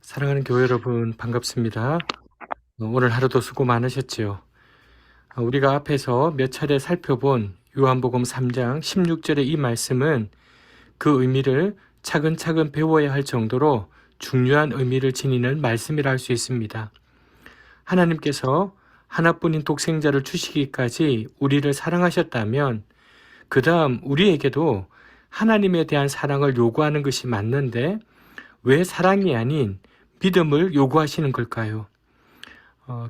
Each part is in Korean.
사랑하는 교회 여러분, 반갑습니다. 오늘 하루도 수고 많으셨지요. 우리가 앞에서 몇 차례 살펴본 요한복음 3장 16절의 이 말씀은 그 의미를 차근차근 배워야 할 정도로 중요한 의미를 지니는 말씀이라 할 수 있습니다. 하나님께서 하나뿐인 독생자를 주시기까지 우리를 사랑하셨다면 그 다음 우리에게도 하나님에 대한 사랑을 요구하는 것이 맞는데 왜 사랑이 아닌 믿음을 요구하시는 걸까요?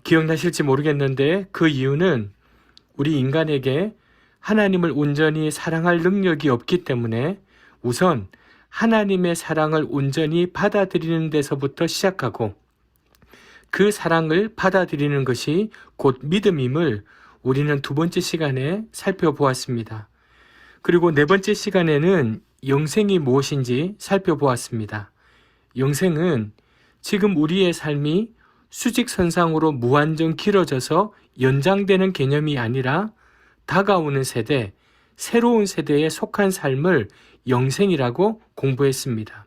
기억나실지 모르겠는데 그 이유는 우리 인간에게 하나님을 온전히 사랑할 능력이 없기 때문에 우선 하나님의 사랑을 온전히 받아들이는 데서부터 시작하고 그 사랑을 받아들이는 것이 곧 믿음임을 우리는 두 번째 시간에 살펴보았습니다. 그리고 네 번째 시간에는 영생이 무엇인지 살펴보았습니다. 영생은 지금 우리의 삶이 수직선상으로 무한정 길어져서 연장되는 개념이 아니라 다가오는 세대, 새로운 세대에 속한 삶을 영생이라고 공부했습니다.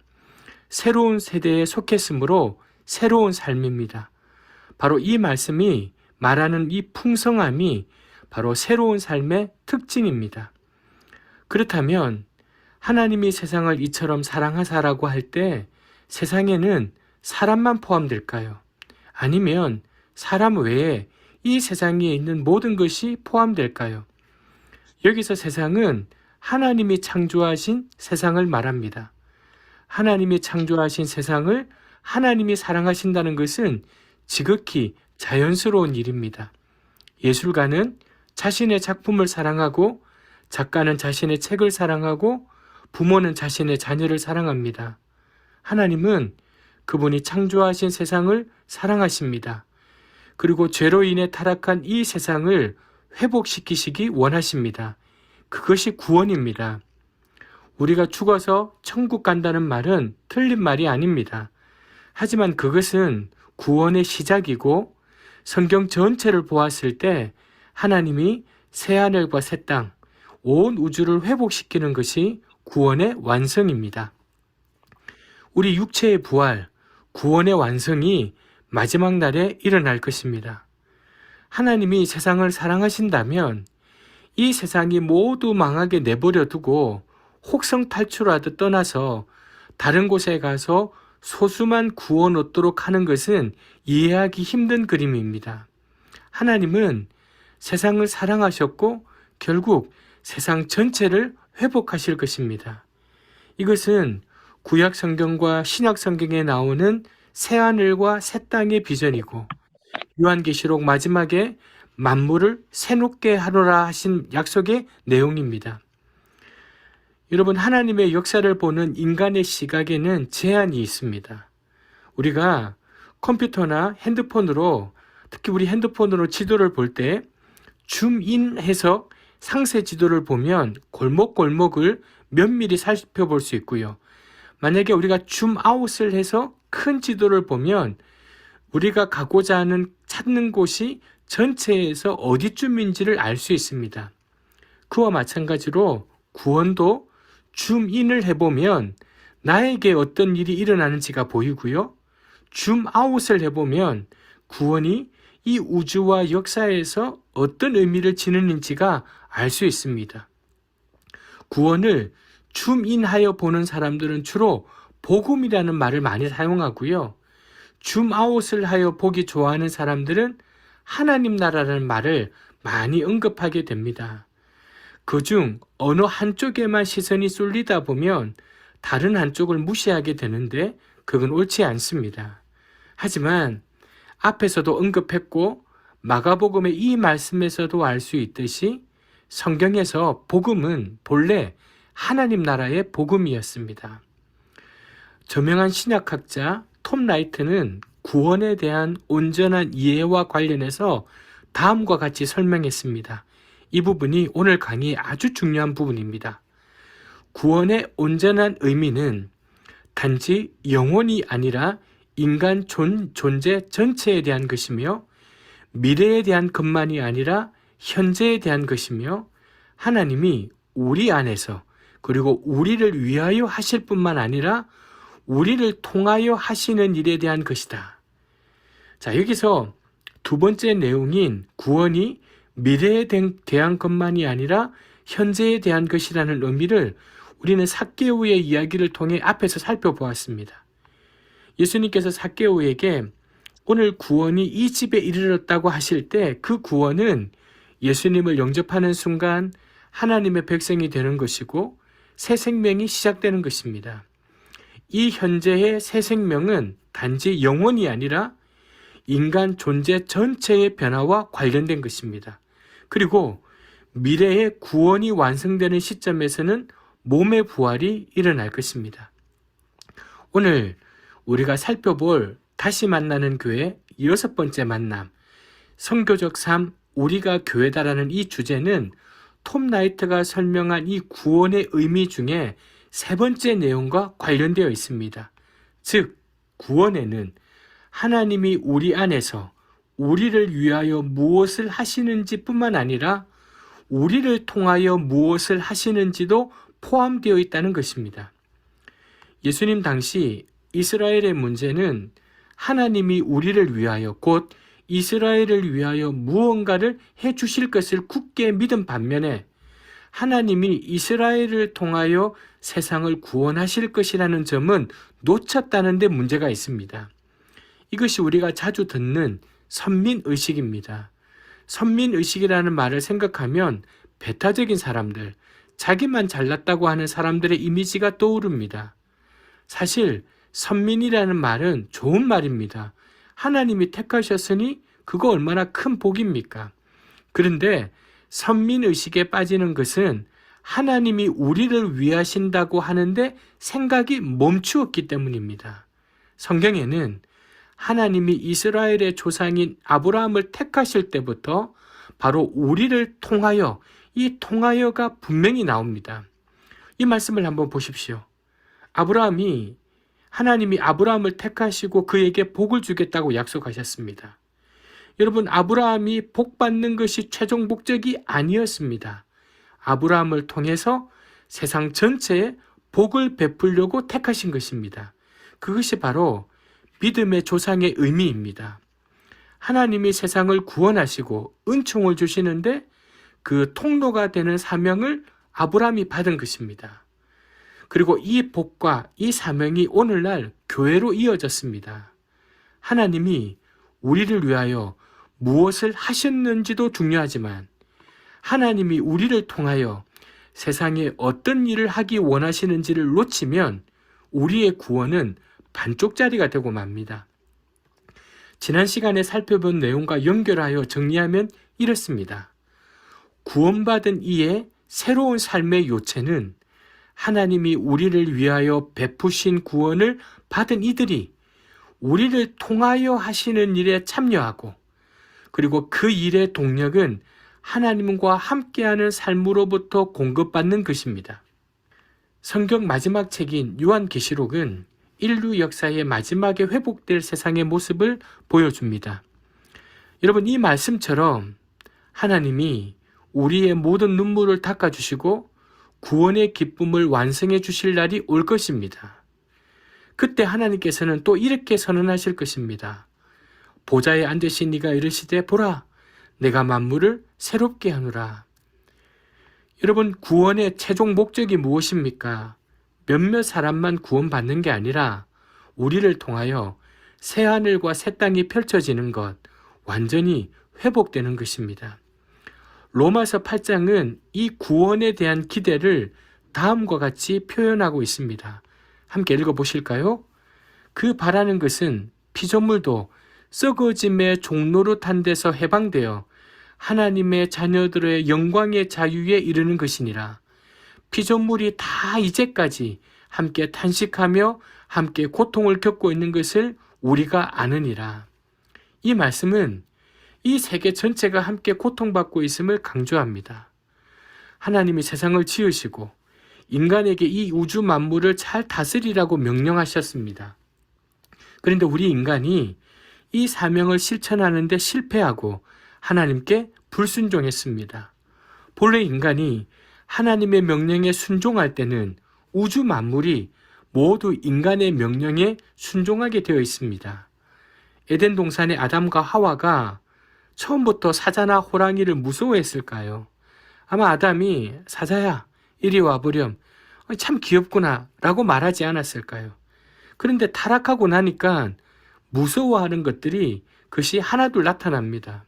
새로운 세대에 속했으므로 새로운 삶입니다. 바로 이 말씀이 말하는 이 풍성함이 바로 새로운 삶의 특징입니다. 그렇다면 하나님이 세상을 이처럼 사랑하사라고 할 때 세상에는 사람만 포함될까요? 아니면 사람 외에 이 세상에 있는 모든 것이 포함될까요? 여기서 세상은 하나님이 창조하신 세상을 말합니다. 하나님이 창조하신 세상을 하나님이 사랑하신다는 것은 지극히 자연스러운 일입니다. 예술가는 자신의 작품을 사랑하고 작가는 자신의 책을 사랑하고 부모는 자신의 자녀를 사랑합니다. 하나님은 그분이 창조하신 세상을 사랑하십니다. 그리고 죄로 인해 타락한 이 세상을 회복시키시기 원하십니다. 그것이 구원입니다. 우리가 죽어서 천국 간다는 말은 틀린 말이 아닙니다. 하지만 그것은 구원의 시작이고 성경 전체를 보았을 때 하나님이 새하늘과 새 땅, 온 우주를 회복시키는 것이 구원의 완성입니다. 우리 육체의 부활, 구원의 완성이 마지막 날에 일어날 것입니다. 하나님이 세상을 사랑하신다면 이 세상이 모두 망하게 내버려 두고 혹성 탈출하듯 떠나서 다른 곳에 가서 소수만 구원 얻도록 하는 것은 이해하기 힘든 그림입니다. 하나님은 세상을 사랑하셨고 결국 세상 전체를 회복하실 것입니다. 이것은 구약 성경과 신약 성경에 나오는 새하늘과 새 땅의 비전이고 요한계시록 마지막에 만물을 새롭게 하노라 하신 약속의 내용입니다. 여러분, 하나님의 역사를 보는 인간의 시각에는 제한이 있습니다. 우리가 컴퓨터나 핸드폰으로, 특히 우리 핸드폰으로 지도를 볼 때 줌인해서 상세 지도를 보면 골목골목을 면밀히 살펴볼 수 있고요. 만약에 우리가 줌아웃을 해서 큰 지도를 보면 우리가 가고자 하는 찾는 곳이 전체에서 어디쯤인지를 알 수 있습니다. 그와 마찬가지로 구원도 줌인을 해보면 나에게 어떤 일이 일어나는지가 보이고요. 줌아웃을 해보면 구원이 이 우주와 역사에서 어떤 의미를 지니는지가 알 수 있습니다. 구원을 줌인하여 보는 사람들은 주로 복음이라는 말을 많이 사용하고요. 줌아웃을 하여 보기 좋아하는 사람들은 하나님 나라라는 말을 많이 언급하게 됩니다. 그중 어느 한쪽에만 시선이 쏠리다 보면 다른 한쪽을 무시하게 되는데 그건 옳지 않습니다. 하지만 앞에서도 언급했고 마가복음의 이 말씀에서도 알 수 있듯이 성경에서 복음은 본래 하나님 나라의 복음이었습니다. 저명한 신약학자 톰 라이트는 구원에 대한 온전한 이해와 관련해서 다음과 같이 설명했습니다. 이 부분이 오늘 강의의 아주 중요한 부분입니다. 구원의 온전한 의미는 단지 영혼이 아니라 인간 존재 전체에 대한 것이며 미래에 대한 것만이 아니라 현재에 대한 것이며 하나님이 우리 안에서 그리고 우리를 위하여 하실 뿐만 아니라 우리를 통하여 하시는 일에 대한 것이다. 자, 여기서 두 번째 내용인 구원이 미래에 대한 것만이 아니라 현재에 대한 것이라는 의미를 우리는 삭개오의 이야기를 통해 앞에서 살펴보았습니다. 예수님께서 삭개오에게 오늘 구원이 이 집에 이르렀다고 하실 때 그 구원은 예수님을 영접하는 순간 하나님의 백성이 되는 것이고 새 생명이 시작되는 것입니다. 이 현재의 새 생명은 단지 영혼이 아니라 인간 존재 전체의 변화와 관련된 것입니다. 그리고 미래의 구원이 완성되는 시점에서는 몸의 부활이 일어날 것입니다. 오늘 우리가 살펴볼 다시 만나는 교회 6번째 만남, 선교적 삶, 우리가 교회다라는 이 주제는 톰 라이트가 설명한 이 구원의 의미 중에 세 번째 내용과 관련되어 있습니다. 즉, 구원에는 하나님이 우리 안에서 우리를 위하여 무엇을 하시는지 뿐만 아니라 우리를 통하여 무엇을 하시는지도 포함되어 있다는 것입니다. 예수님 당시 이스라엘의 문제는 하나님이 우리를 위하여 곧 이스라엘을 위하여 무언가를 해 주실 것을 굳게 믿은 반면에 하나님이 이스라엘을 통하여 세상을 구원하실 것이라는 점은 놓쳤다는 데 문제가 있습니다. 이것이 우리가 자주 듣는 선민의식입니다. 선민의식이라는 말을 생각하면 배타적인 사람들, 자기만 잘났다고 하는 사람들의 이미지가 떠오릅니다. 사실 선민이라는 말은 좋은 말입니다. 하나님이 택하셨으니 그거 얼마나 큰 복입니까? 그런데 선민의식에 빠지는 것은 하나님이 우리를 위하신다고 하는데 생각이 멈추었기 때문입니다. 성경에는 하나님이 이스라엘의 조상인 아브라함을 택하실 때부터 바로 우리를 통하여, 이 통하여가 분명히 나옵니다. 이 말씀을 한번 보십시오. 하나님이 아브라함을 택하시고 그에게 복을 주겠다고 약속하셨습니다. 여러분, 아브라함이 복 받는 것이 최종 목적이 아니었습니다. 아브라함을 통해서 세상 전체에 복을 베풀려고 택하신 것입니다. 그것이 바로 믿음의 조상의 의미입니다. 하나님이 세상을 구원하시고 은총을 주시는데 그 통로가 되는 사명을 아브라함이 받은 것입니다. 그리고 이 복과 이 사명이 오늘날 교회로 이어졌습니다. 하나님이 우리를 위하여 무엇을 하셨는지도 중요하지만 하나님이 우리를 통하여 세상에 어떤 일을 하기 원하시는지를 놓치면 우리의 구원은 반쪽짜리가 되고 맙니다. 지난 시간에 살펴본 내용과 연결하여 정리하면 이렇습니다. 구원받은 이의 새로운 삶의 요체는 하나님이 우리를 위하여 베푸신 구원을 받은 이들이 우리를 통하여 하시는 일에 참여하고 그리고 그 일의 동력은 하나님과 함께하는 삶으로부터 공급받는 것입니다. 성경 마지막 책인 요한계시록은 인류 역사의 마지막에 회복될 세상의 모습을 보여줍니다. 여러분, 이 말씀처럼 하나님이 우리의 모든 눈물을 닦아주시고 구원의 기쁨을 완성해 주실 날이 올 것입니다. 그때 하나님께서는 또 이렇게 선언하실 것입니다. 보좌에 앉으신 이가 이르시되 보라, 내가 만물을 새롭게 하노라. 여러분, 구원의 최종 목적이 무엇입니까? 몇몇 사람만 구원받는 게 아니라 우리를 통하여 새하늘과 새 땅이 펼쳐지는 것, 완전히 회복되는 것입니다. 로마서 8장은 이 구원에 대한 기대를 다음과 같이 표현하고 있습니다. 함께 읽어보실까요? 그 바라는 것은 피조물도 썩어짐의 종노릇한 데서 해방되어 하나님의 자녀들의 영광의 자유에 이르는 것이니라. 피조물이 다 이제까지 함께 탄식하며 함께 고통을 겪고 있는 것을 우리가 아느니라. 이 말씀은 이 세계 전체가 함께 고통받고 있음을 강조합니다. 하나님이 세상을 지으시고 인간에게 이 우주 만물을 잘 다스리라고 명령하셨습니다. 그런데 우리 인간이 이 사명을 실천하는 데 실패하고 하나님께 불순종했습니다. 본래 인간이 하나님의 명령에 순종할 때는 우주 만물이 모두 인간의 명령에 순종하게 되어 있습니다. 에덴 동산의 아담과 하와가 처음부터 사자나 호랑이를 무서워했을까요? 아마 아담이 사자야 이리 와보렴, 참 귀엽구나 라고 말하지 않았을까요? 그런데 타락하고 나니까 무서워하는 것들이 그것이 하나둘 나타납니다.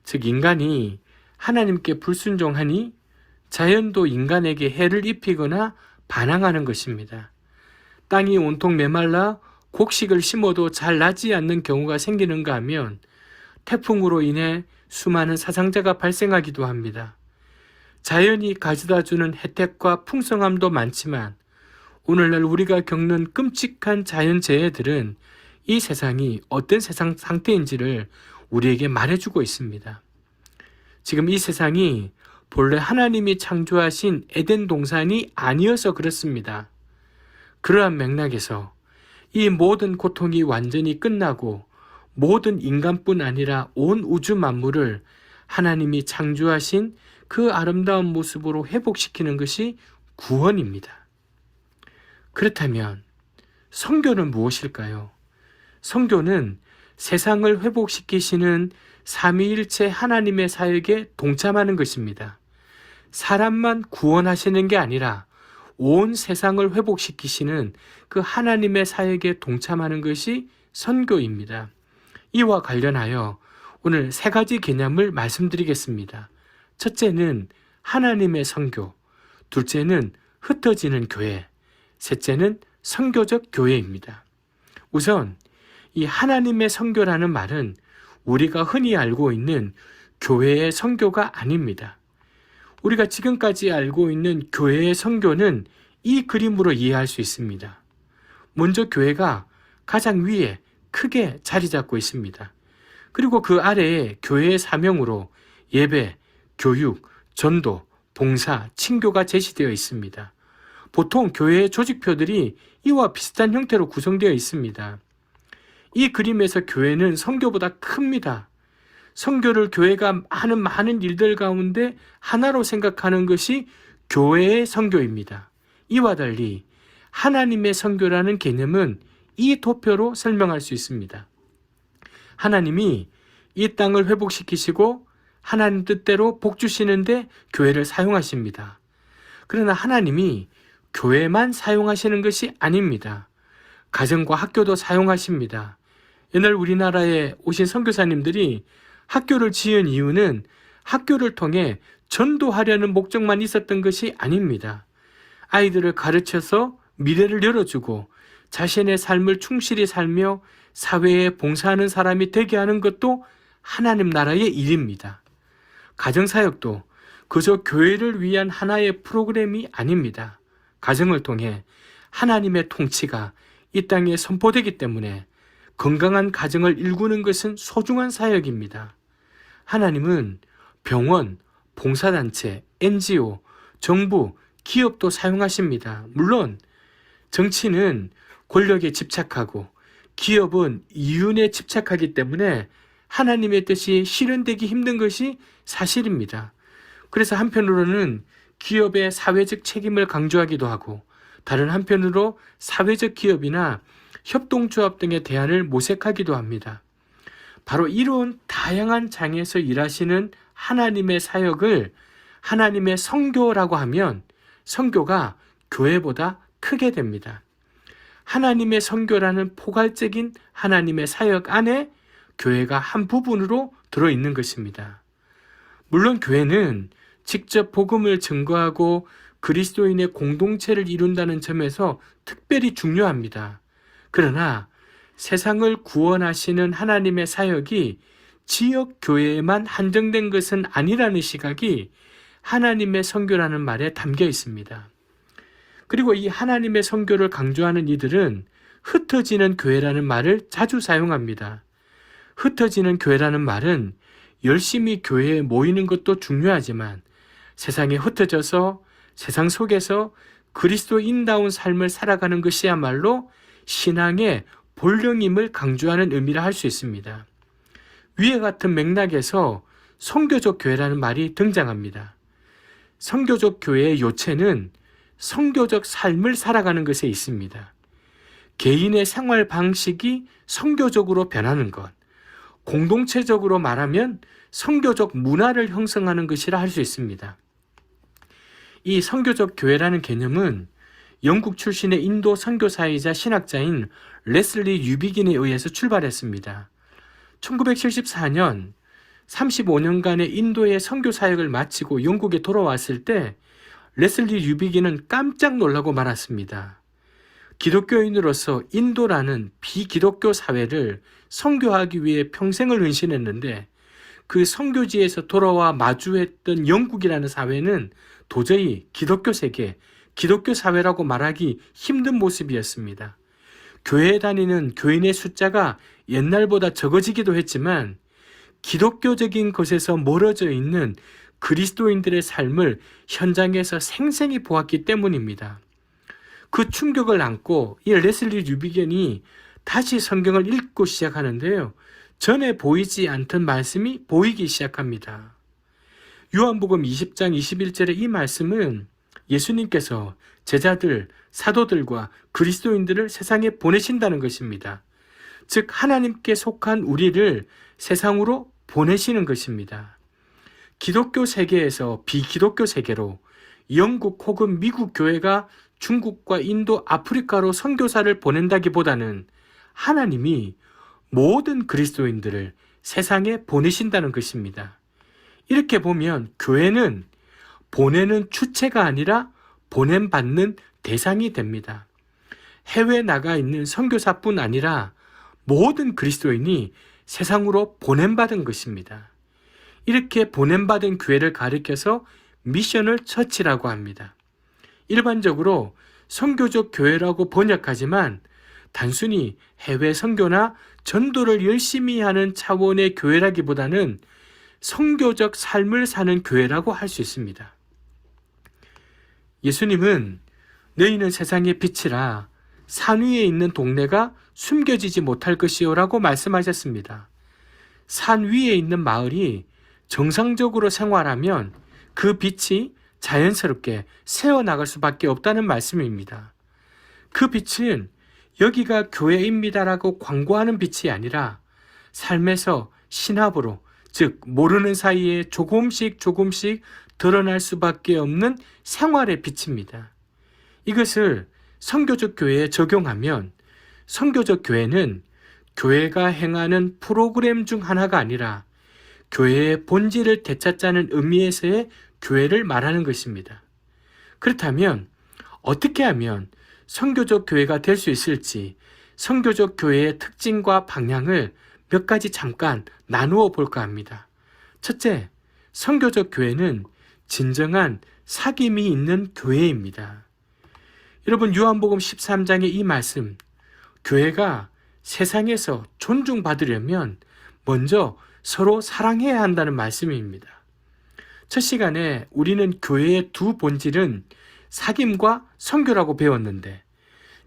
즉 인간이 하나님께 불순종하니 자연도 인간에게 해를 입히거나 반항하는 것입니다. 땅이 온통 메말라 곡식을 심어도 잘 나지 않는 경우가 생기는가 하면 태풍으로 인해 수많은 사상자가 발생하기도 합니다. 자연이 가져다주는 혜택과 풍성함도 많지만 오늘날 우리가 겪는 끔찍한 자연재해들은 이 세상이 어떤 세상 상태인지를 우리에게 말해주고 있습니다. 지금 이 세상이 본래 하나님이 창조하신 에덴 동산이 아니어서 그렇습니다. 그러한 맥락에서 이 모든 고통이 완전히 끝나고 모든 인간뿐 아니라 온 우주 만물을 하나님이 창조하신 그 아름다운 모습으로 회복시키는 것이 구원입니다. 그렇다면 선교는 무엇일까요? 선교는 세상을 회복시키시는 삼위일체 하나님의 사역에 동참하는 것입니다. 사람만 구원하시는 게 아니라 온 세상을 회복시키시는 그 하나님의 사역에 동참하는 것이 선교입니다. 이와 관련하여 오늘 세 가지 개념을 말씀드리겠습니다. 첫째는 하나님의 선교, 둘째는 흩어지는 교회, 셋째는 선교적 교회입니다. 우선 이 하나님의 선교라는 말은 우리가 흔히 알고 있는 교회의 선교가 아닙니다. 우리가 지금까지 알고 있는 교회의 선교는 이 그림으로 이해할 수 있습니다. 먼저 교회가 가장 위에 크게 자리 잡고 있습니다. 그리고 그 아래에 교회의 사명으로 예배, 교육, 전도, 봉사, 친교가 제시되어 있습니다. 보통 교회의 조직표들이 이와 비슷한 형태로 구성되어 있습니다. 이 그림에서 교회는 선교보다 큽니다. 선교를 교회가 하는 많은 일들 가운데 하나로 생각하는 것이 교회의 선교입니다. 이와 달리 하나님의 선교라는 개념은 이 도표로 설명할 수 있습니다. 하나님이 이 땅을 회복시키시고 하나님 뜻대로 복 주시는데 교회를 사용하십니다. 그러나 하나님이 교회만 사용하시는 것이 아닙니다. 가정과 학교도 사용하십니다. 옛날 우리나라에 오신 선교사님들이 학교를 지은 이유는 학교를 통해 전도하려는 목적만 있었던 것이 아닙니다. 아이들을 가르쳐서 미래를 열어주고 자신의 삶을 충실히 살며 사회에 봉사하는 사람이 되게 하는 것도 하나님 나라의 일입니다. 가정사역도 그저 교회를 위한 하나의 프로그램이 아닙니다. 가정을 통해 하나님의 통치가 이 땅에 선포되기 때문에 건강한 가정을 일구는 것은 소중한 사역입니다. 하나님은 병원, 봉사단체, NGO, 정부, 기업도 사용하십니다. 물론 정치는 권력에 집착하고 기업은 이윤에 집착하기 때문에 하나님의 뜻이 실현되기 힘든 것이 사실입니다. 그래서 한편으로는 기업의 사회적 책임을 강조하기도 하고 다른 한편으로 사회적 기업이나 협동조합 등의 대안을 모색하기도 합니다. 바로 이런 다양한 장에서 일하시는 하나님의 사역을 하나님의 선교라고 하면 선교가 교회보다 크게 됩니다. 하나님의 선교라는 포괄적인 하나님의 사역 안에 교회가 한 부분으로 들어있는 것입니다. 물론 교회는 직접 복음을 증거하고 그리스도인의 공동체를 이룬다는 점에서 특별히 중요합니다. 그러나 세상을 구원하시는 하나님의 사역이 지역 교회에만 한정된 것은 아니라는 시각이 하나님의 선교라는 말에 담겨 있습니다. 그리고 이 하나님의 선교를 강조하는 이들은 흩어지는 교회라는 말을 자주 사용합니다. 흩어지는 교회라는 말은 열심히 교회에 모이는 것도 중요하지만 세상에 흩어져서 세상 속에서 그리스도인다운 삶을 살아가는 것이야말로 신앙의 본령임을 강조하는 의미라 할 수 있습니다. 위와 같은 맥락에서 선교적 교회라는 말이 등장합니다. 선교적 교회의 요체는 선교적 삶을 살아가는 것에 있습니다. 개인의 생활 방식이 선교적으로 변하는 것, 공동체적으로 말하면 선교적 문화를 형성하는 것이라 할 수 있습니다. 이 선교적 교회라는 개념은 영국 출신의 인도 선교사이자 신학자인 레슬리 유비긴에 의해서 출발했습니다. 1974년 35년간의 인도의 선교 사역을 마치고 영국에 돌아왔을 때 레슬리 유비긴은 깜짝 놀라고 말았습니다. 기독교인으로서 인도라는 비기독교 사회를 선교하기 위해 평생을 헌신했는데 그 선교지에서 돌아와 마주했던 영국이라는 사회는 도저히 기독교 세계, 기독교 사회라고 말하기 힘든 모습이었습니다. 교회에 다니는 교인의 숫자가 옛날보다 적어지기도 했지만 기독교적인 것에서 멀어져 있는 그리스도인들의 삶을 현장에서 생생히 보았기 때문입니다. 그 충격을 안고 이 레슬리 유비겐이 다시 성경을 읽고 시작하는데요. 전에 보이지 않던 말씀이 보이기 시작합니다. 요한복음 20장 21절의 이 말씀은 예수님께서 제자들, 사도들과 그리스도인들을 세상에 보내신다는 것입니다. 즉 하나님께 속한 우리를 세상으로 보내시는 것입니다. 기독교 세계에서 비기독교 세계로 영국 혹은 미국 교회가 중국과 인도, 아프리카로 선교사를 보낸다기보다는 하나님이 모든 그리스도인들을 세상에 보내신다는 것입니다. 이렇게 보면 교회는 보내는 주체가 아니라 보냄받는 대상이 됩니다. 해외에 나가 있는 선교사뿐 아니라 모든 그리스도인이 세상으로 보냄받은 것입니다. 이렇게 보냄받은 교회를 가리켜서 미셔널 처치라고 합니다. 일반적으로 선교적 교회라고 번역하지만 단순히 해외 선교나 전도를 열심히 하는 차원의 교회라기보다는 선교적 삶을 사는 교회라고 할 수 있습니다. 예수님은 너희는 세상의 빛이라 산 위에 있는 동네가 숨겨지지 못할 것이요 라고 말씀하셨습니다. 산 위에 있는 마을이 정상적으로 생활하면 그 빛이 자연스럽게 새어나갈 수밖에 없다는 말씀입니다. 그 빛은 여기가 교회입니다라고 광고하는 빛이 아니라 삶에서 신압으로, 즉 모르는 사이에 조금씩 드러날 수밖에 없는 생활의 빛입니다. 이것을 선교적 교회에 적용하면 선교적 교회는 교회가 행하는 프로그램 중 하나가 아니라 교회의 본질을 되찾자는 의미에서의 교회를 말하는 것입니다. 그렇다면 어떻게 하면 선교적 교회가 될 수 있을지 선교적 교회의 특징과 방향을 몇 가지 잠깐 나누어 볼까 합니다. 첫째, 선교적 교회는 진정한 사귐이 있는 교회입니다. 여러분, 요한복음 13장의 이 말씀, 교회가 세상에서 존중받으려면 먼저 서로 사랑해야 한다는 말씀입니다. 첫 시간에 우리는 교회의 두 본질은 사귐과 선교라고 배웠는데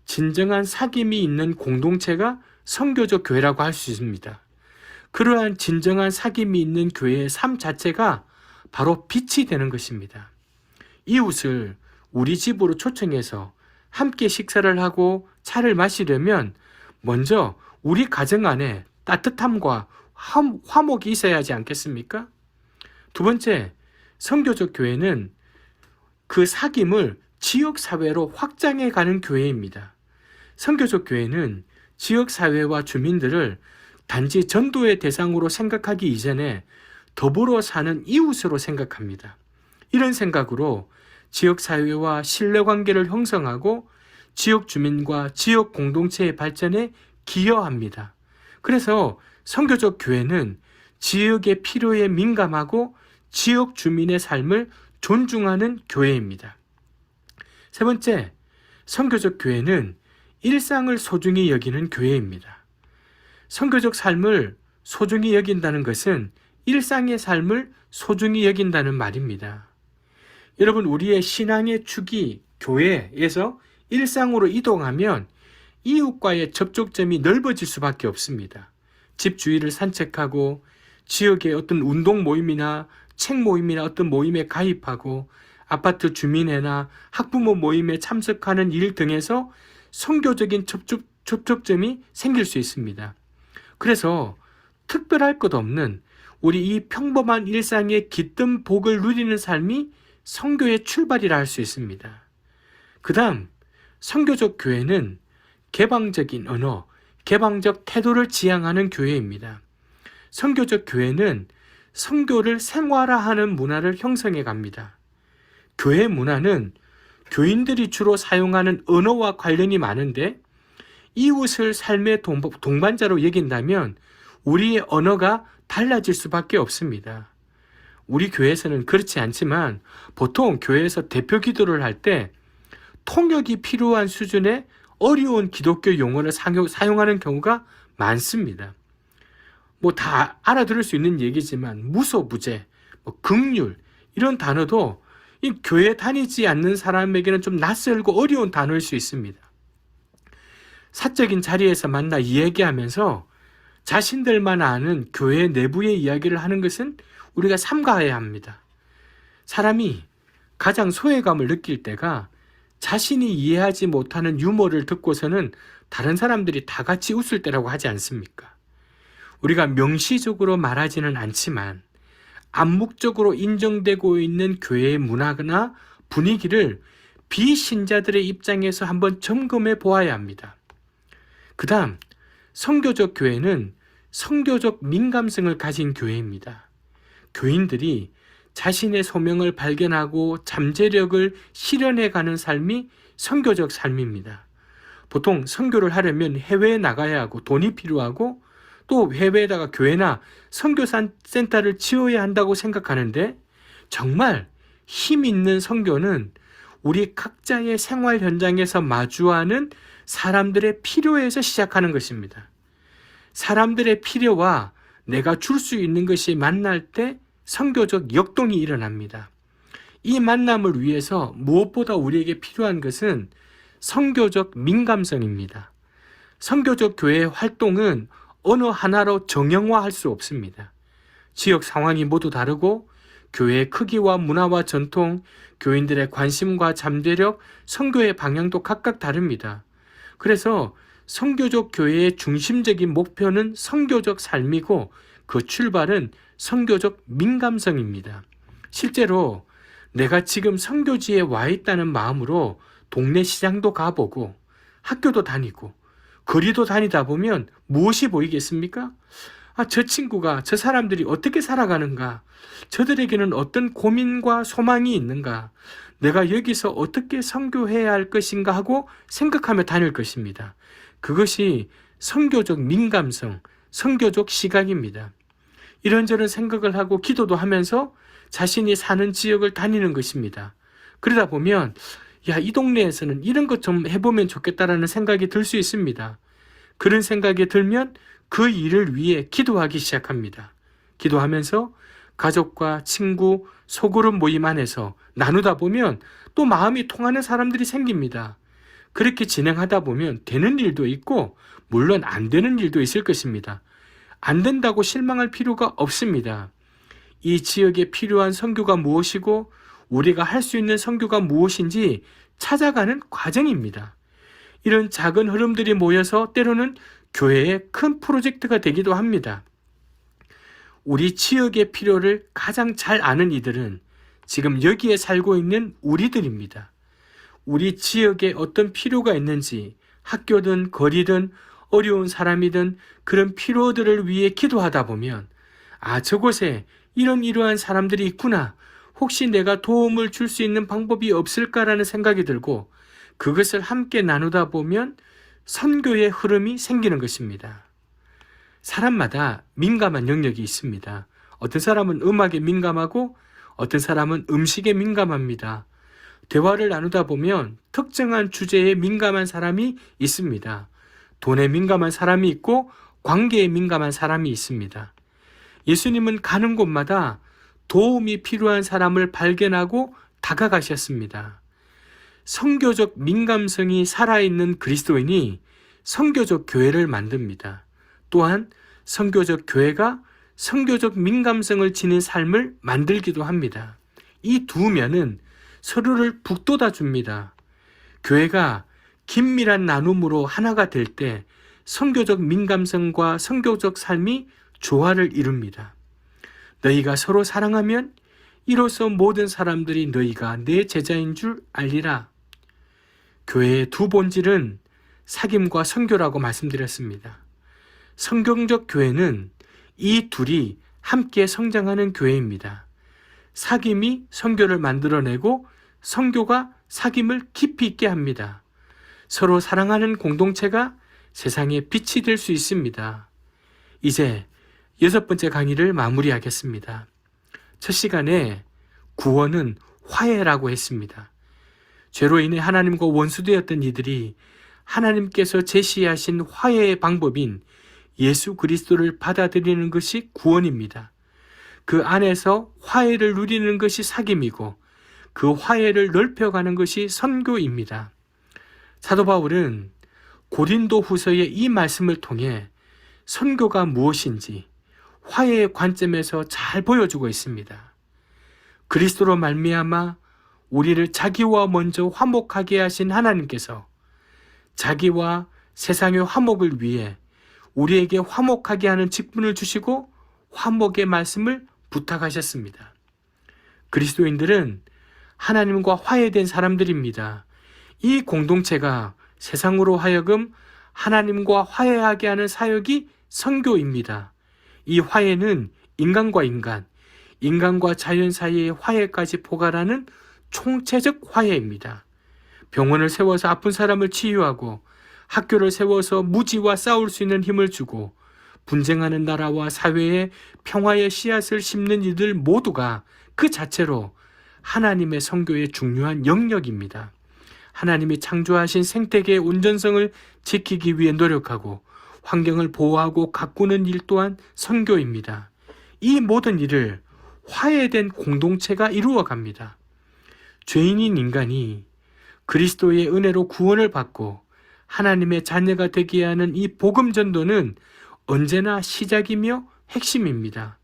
진정한 사귐이 있는 공동체가 선교적 교회라고 할 수 있습니다. 그러한 진정한 사귐이 있는 교회의 삶 자체가 바로 빛이 되는 것입니다. 이웃을 우리 집으로 초청해서 함께 식사를 하고 차를 마시려면 먼저 우리 가정 안에 따뜻함과 화목이 있어야 하지 않겠습니까? 두 번째, 선교적 교회는 그 사귐을 지역사회로 확장해 가는 교회입니다. 선교적 교회는 지역사회와 주민들을 단지 전도의 대상으로 생각하기 이전에 더불어 사는 이웃으로 생각합니다. 이런 생각으로 지역사회와 신뢰관계를 형성하고 지역 주민과 지역 공동체의 발전에 기여합니다. 그래서 선교적 교회는 지역의 필요에 민감하고 지역 주민의 삶을 존중하는 교회입니다. 세 번째, 선교적 교회는 일상을 소중히 여기는 교회입니다. 선교적 삶을 소중히 여긴다는 것은 일상의 삶을 소중히 여긴다는 말입니다. 여러분, 우리의 신앙의 축이 교회에서 일상으로 이동하면 이웃과의 접촉점이 넓어질 수밖에 없습니다. 집 주위를 산책하고 지역의 어떤 운동 모임이나 책 모임이나 어떤 모임에 가입하고 아파트 주민회나 학부모 모임에 참석하는 일 등에서 선교적인 접촉점이 생길 수 있습니다. 그래서 특별할 것 없는 우리 이 평범한 일상의 깃든 복을 누리는 삶이 선교의 출발이라 할 수 있습니다. 그 다음, 선교적 교회는 개방적인 언어, 개방적 태도를 지향하는 교회입니다. 선교적 교회는 선교를 생활화하는 문화를 형성해 갑니다. 교회 문화는 교인들이 주로 사용하는 언어와 관련이 많은데 이웃을 삶의 동반자로 여긴다면 우리의 언어가 달라질 수밖에 없습니다. 우리 교회에서는 그렇지 않지만 보통 교회에서 대표 기도를 할 때 통역이 필요한 수준의 어려운 기독교 용어를 사용하는 경우가 많습니다. 뭐 다 알아들을 수 있는 얘기지만 무소부재, 긍휼 이런 단어도 이 교회 다니지 않는 사람에게는 좀 낯설고 어려운 단어일 수 있습니다. 사적인 자리에서 만나 이야기하면서 자신들만 아는 교회 내부의 이야기를 하는 것은 우리가 삼가해야 합니다. 사람이 가장 소외감을 느낄 때가 자신이 이해하지 못하는 유머를 듣고서는 다른 사람들이 다 같이 웃을 때라고 하지 않습니까? 우리가 명시적으로 말하지는 않지만 암묵적으로 인정되고 있는 교회의 문화나 분위기를 비신자들의 입장에서 한번 점검해 보아야 합니다. 그 다음, 선교적 교회는 선교적 민감성을 가진 교회입니다. 교인들이 자신의 소명을 발견하고 잠재력을 실현해가는 삶이 선교적 삶입니다. 보통 선교를 하려면 해외에 나가야 하고 돈이 필요하고 또 해외에다가 교회나 선교센터를 지어야 한다고 생각하는데 정말 힘 있는 선교는 우리 각자의 생활 현장에서 마주하는 사람들의 필요에서 시작하는 것입니다. 사람들의 필요와 내가 줄 수 있는 것이 만날 때 선교적 역동이 일어납니다. 이 만남을 위해서 무엇보다 우리에게 필요한 것은 선교적 민감성입니다. 선교적 교회의 활동은 어느 하나로 정형화할 수 없습니다. 지역 상황이 모두 다르고 교회의 크기와 문화와 전통, 교인들의 관심과 잠재력, 선교의 방향도 각각 다릅니다. 그래서 선교적 교회의 중심적인 목표는 선교적 삶이고 그 출발은 선교적 민감성입니다. 실제로 내가 지금 선교지에 와 있다는 마음으로 동네 시장도 가보고 학교도 다니고 거리도 다니다 보면 무엇이 보이겠습니까? 저 친구가, 저 사람들이 어떻게 살아가는가? 저들에게는 어떤 고민과 소망이 있는가? 내가 여기서 어떻게 선교해야 할 것인가 하고 생각하며 다닐 것입니다. 그것이 선교적 민감성, 선교적 시각입니다. 이런저런 생각을 하고 기도도 하면서 자신이 사는 지역을 다니는 것입니다. 그러다 보면 이 동네에서는 이런 것 좀 해보면 좋겠다라는 생각이 들 수 있습니다. 그런 생각이 들면 그 일을 위해 기도하기 시작합니다. 기도하면서 가족과 친구, 소그룹 모임 안에서 나누다 보면 또 마음이 통하는 사람들이 생깁니다. 그렇게 진행하다 보면 되는 일도 있고 물론 안 되는 일도 있을 것입니다. 안 된다고 실망할 필요가 없습니다. 이 지역에 필요한 선교가 무엇이고 우리가 할 수 있는 선교가 무엇인지 찾아가는 과정입니다. 이런 작은 흐름들이 모여서 때로는 교회의 큰 프로젝트가 되기도 합니다. 우리 지역의 필요를 가장 잘 아는 이들은 지금 여기에 살고 있는 우리들입니다. 우리 지역에 어떤 필요가 있는지 학교든 거리든 어려운 사람이든 그런 필요들을 위해 기도하다 보면 저곳에 이러한 사람들이 있구나. 혹시 내가 도움을 줄 수 있는 방법이 없을까라는 생각이 들고 그것을 함께 나누다 보면 선교의 흐름이 생기는 것입니다. 사람마다 민감한 영역이 있습니다. 어떤 사람은 음악에 민감하고 어떤 사람은 음식에 민감합니다. 대화를 나누다 보면 특정한 주제에 민감한 사람이 있습니다. 돈에 민감한 사람이 있고 관계에 민감한 사람이 있습니다. 예수님은 가는 곳마다 도움이 필요한 사람을 발견하고 다가가셨습니다. 선교적 민감성이 살아있는 그리스도인이 선교적 교회를 만듭니다. 또한 선교적 교회가 선교적 민감성을 지닌 삶을 만들기도 합니다. 이 두 면은 서로를 북돋아 줍니다. 교회가 긴밀한 나눔으로 하나가 될 때 선교적 민감성과 선교적 삶이 조화를 이룹니다. 너희가 서로 사랑하면 이로써 모든 사람들이 너희가 내 제자인 줄 알리라. 교회의 두 본질은 사귐과 선교라고 말씀드렸습니다. 성경적 교회는 이 둘이 함께 성장하는 교회입니다. 사귐이 선교를 만들어내고 선교가 사귐을 깊이 있게 합니다. 서로 사랑하는 공동체가 세상의 빛이 될 수 있습니다. 이제 6번째 강의를 마무리하겠습니다. 첫 시간에 구원은 화해라고 했습니다. 죄로 인해 하나님과 원수되었던 이들이 하나님께서 제시하신 화해의 방법인 예수 그리스도를 받아들이는 것이 구원입니다. 그 안에서 화해를 누리는 것이 사귐이고 그 화해를 넓혀가는 것이 선교입니다. 사도 바울은 고린도 후서의 이 말씀을 통해 선교가 무엇인지 화해의 관점에서 잘 보여주고 있습니다. 그리스도로 말미암아 우리를 자기와 먼저 화목하게 하신 하나님께서 자기와 세상의 화목을 위해 우리에게 화목하게 하는 직분을 주시고 화목의 말씀을 부탁하셨습니다. 그리스도인들은 하나님과 화해된 사람들입니다. 이 공동체가 세상으로 하여금 하나님과 화해하게 하는 사역이 선교입니다. 이 화해는 인간과 인간, 인간과 자연 사이의 화해까지 포괄하는 총체적 화해입니다. 병원을 세워서 아픈 사람을 치유하고 학교를 세워서 무지와 싸울 수 있는 힘을 주고 분쟁하는 나라와 사회에 평화의 씨앗을 심는 이들 모두가 그 자체로 하나님의 선교의 중요한 영역입니다. 하나님이 창조하신 생태계의 온전성을 지키기 위해 노력하고 환경을 보호하고 가꾸는 일 또한 선교입니다. 이 모든 일을 화해된 공동체가 이루어 갑니다. 죄인인 인간이 그리스도의 은혜로 구원을 받고 하나님의 자녀가 되게 하는 이 복음 전도는 언제나 시작이며 핵심입니다.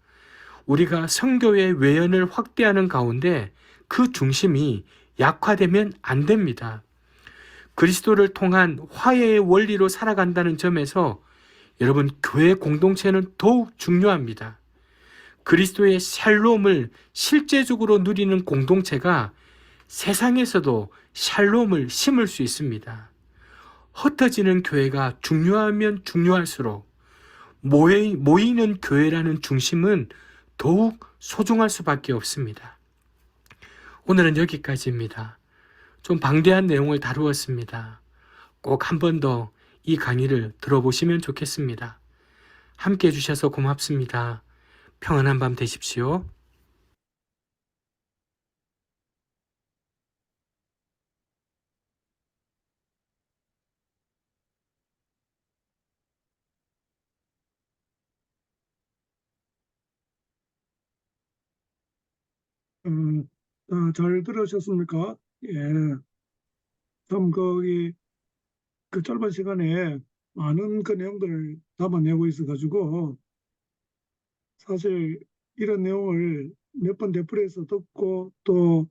우리가 선교의 외연을 확대하는 가운데 그 중심이 약화되면 안 됩니다. 그리스도를 통한 화해의 원리로 살아간다는 점에서 여러분 교회 공동체는 더욱 중요합니다. 그리스도의 샬롬을 실제적으로 누리는 공동체가 세상에서도 샬롬을 심을 수 있습니다. 흩어지는 교회가 중요하면 중요할수록 모이는 교회라는 중심은 더욱 소중할 수밖에 없습니다. 오늘은 여기까지입니다. 좀 방대한 내용을 다루었습니다. 꼭 한 번 더 이 강의를 들어보시면 좋겠습니다. 함께 해주셔서 고맙습니다. 평안한 밤 되십시오. 잘 들으셨습니까? 예. 참, 그 짧은 시간에 많은 그 내용들을 담아내고 있어가지고, 사실 이런 내용을 몇 번 되풀이해서 듣고 더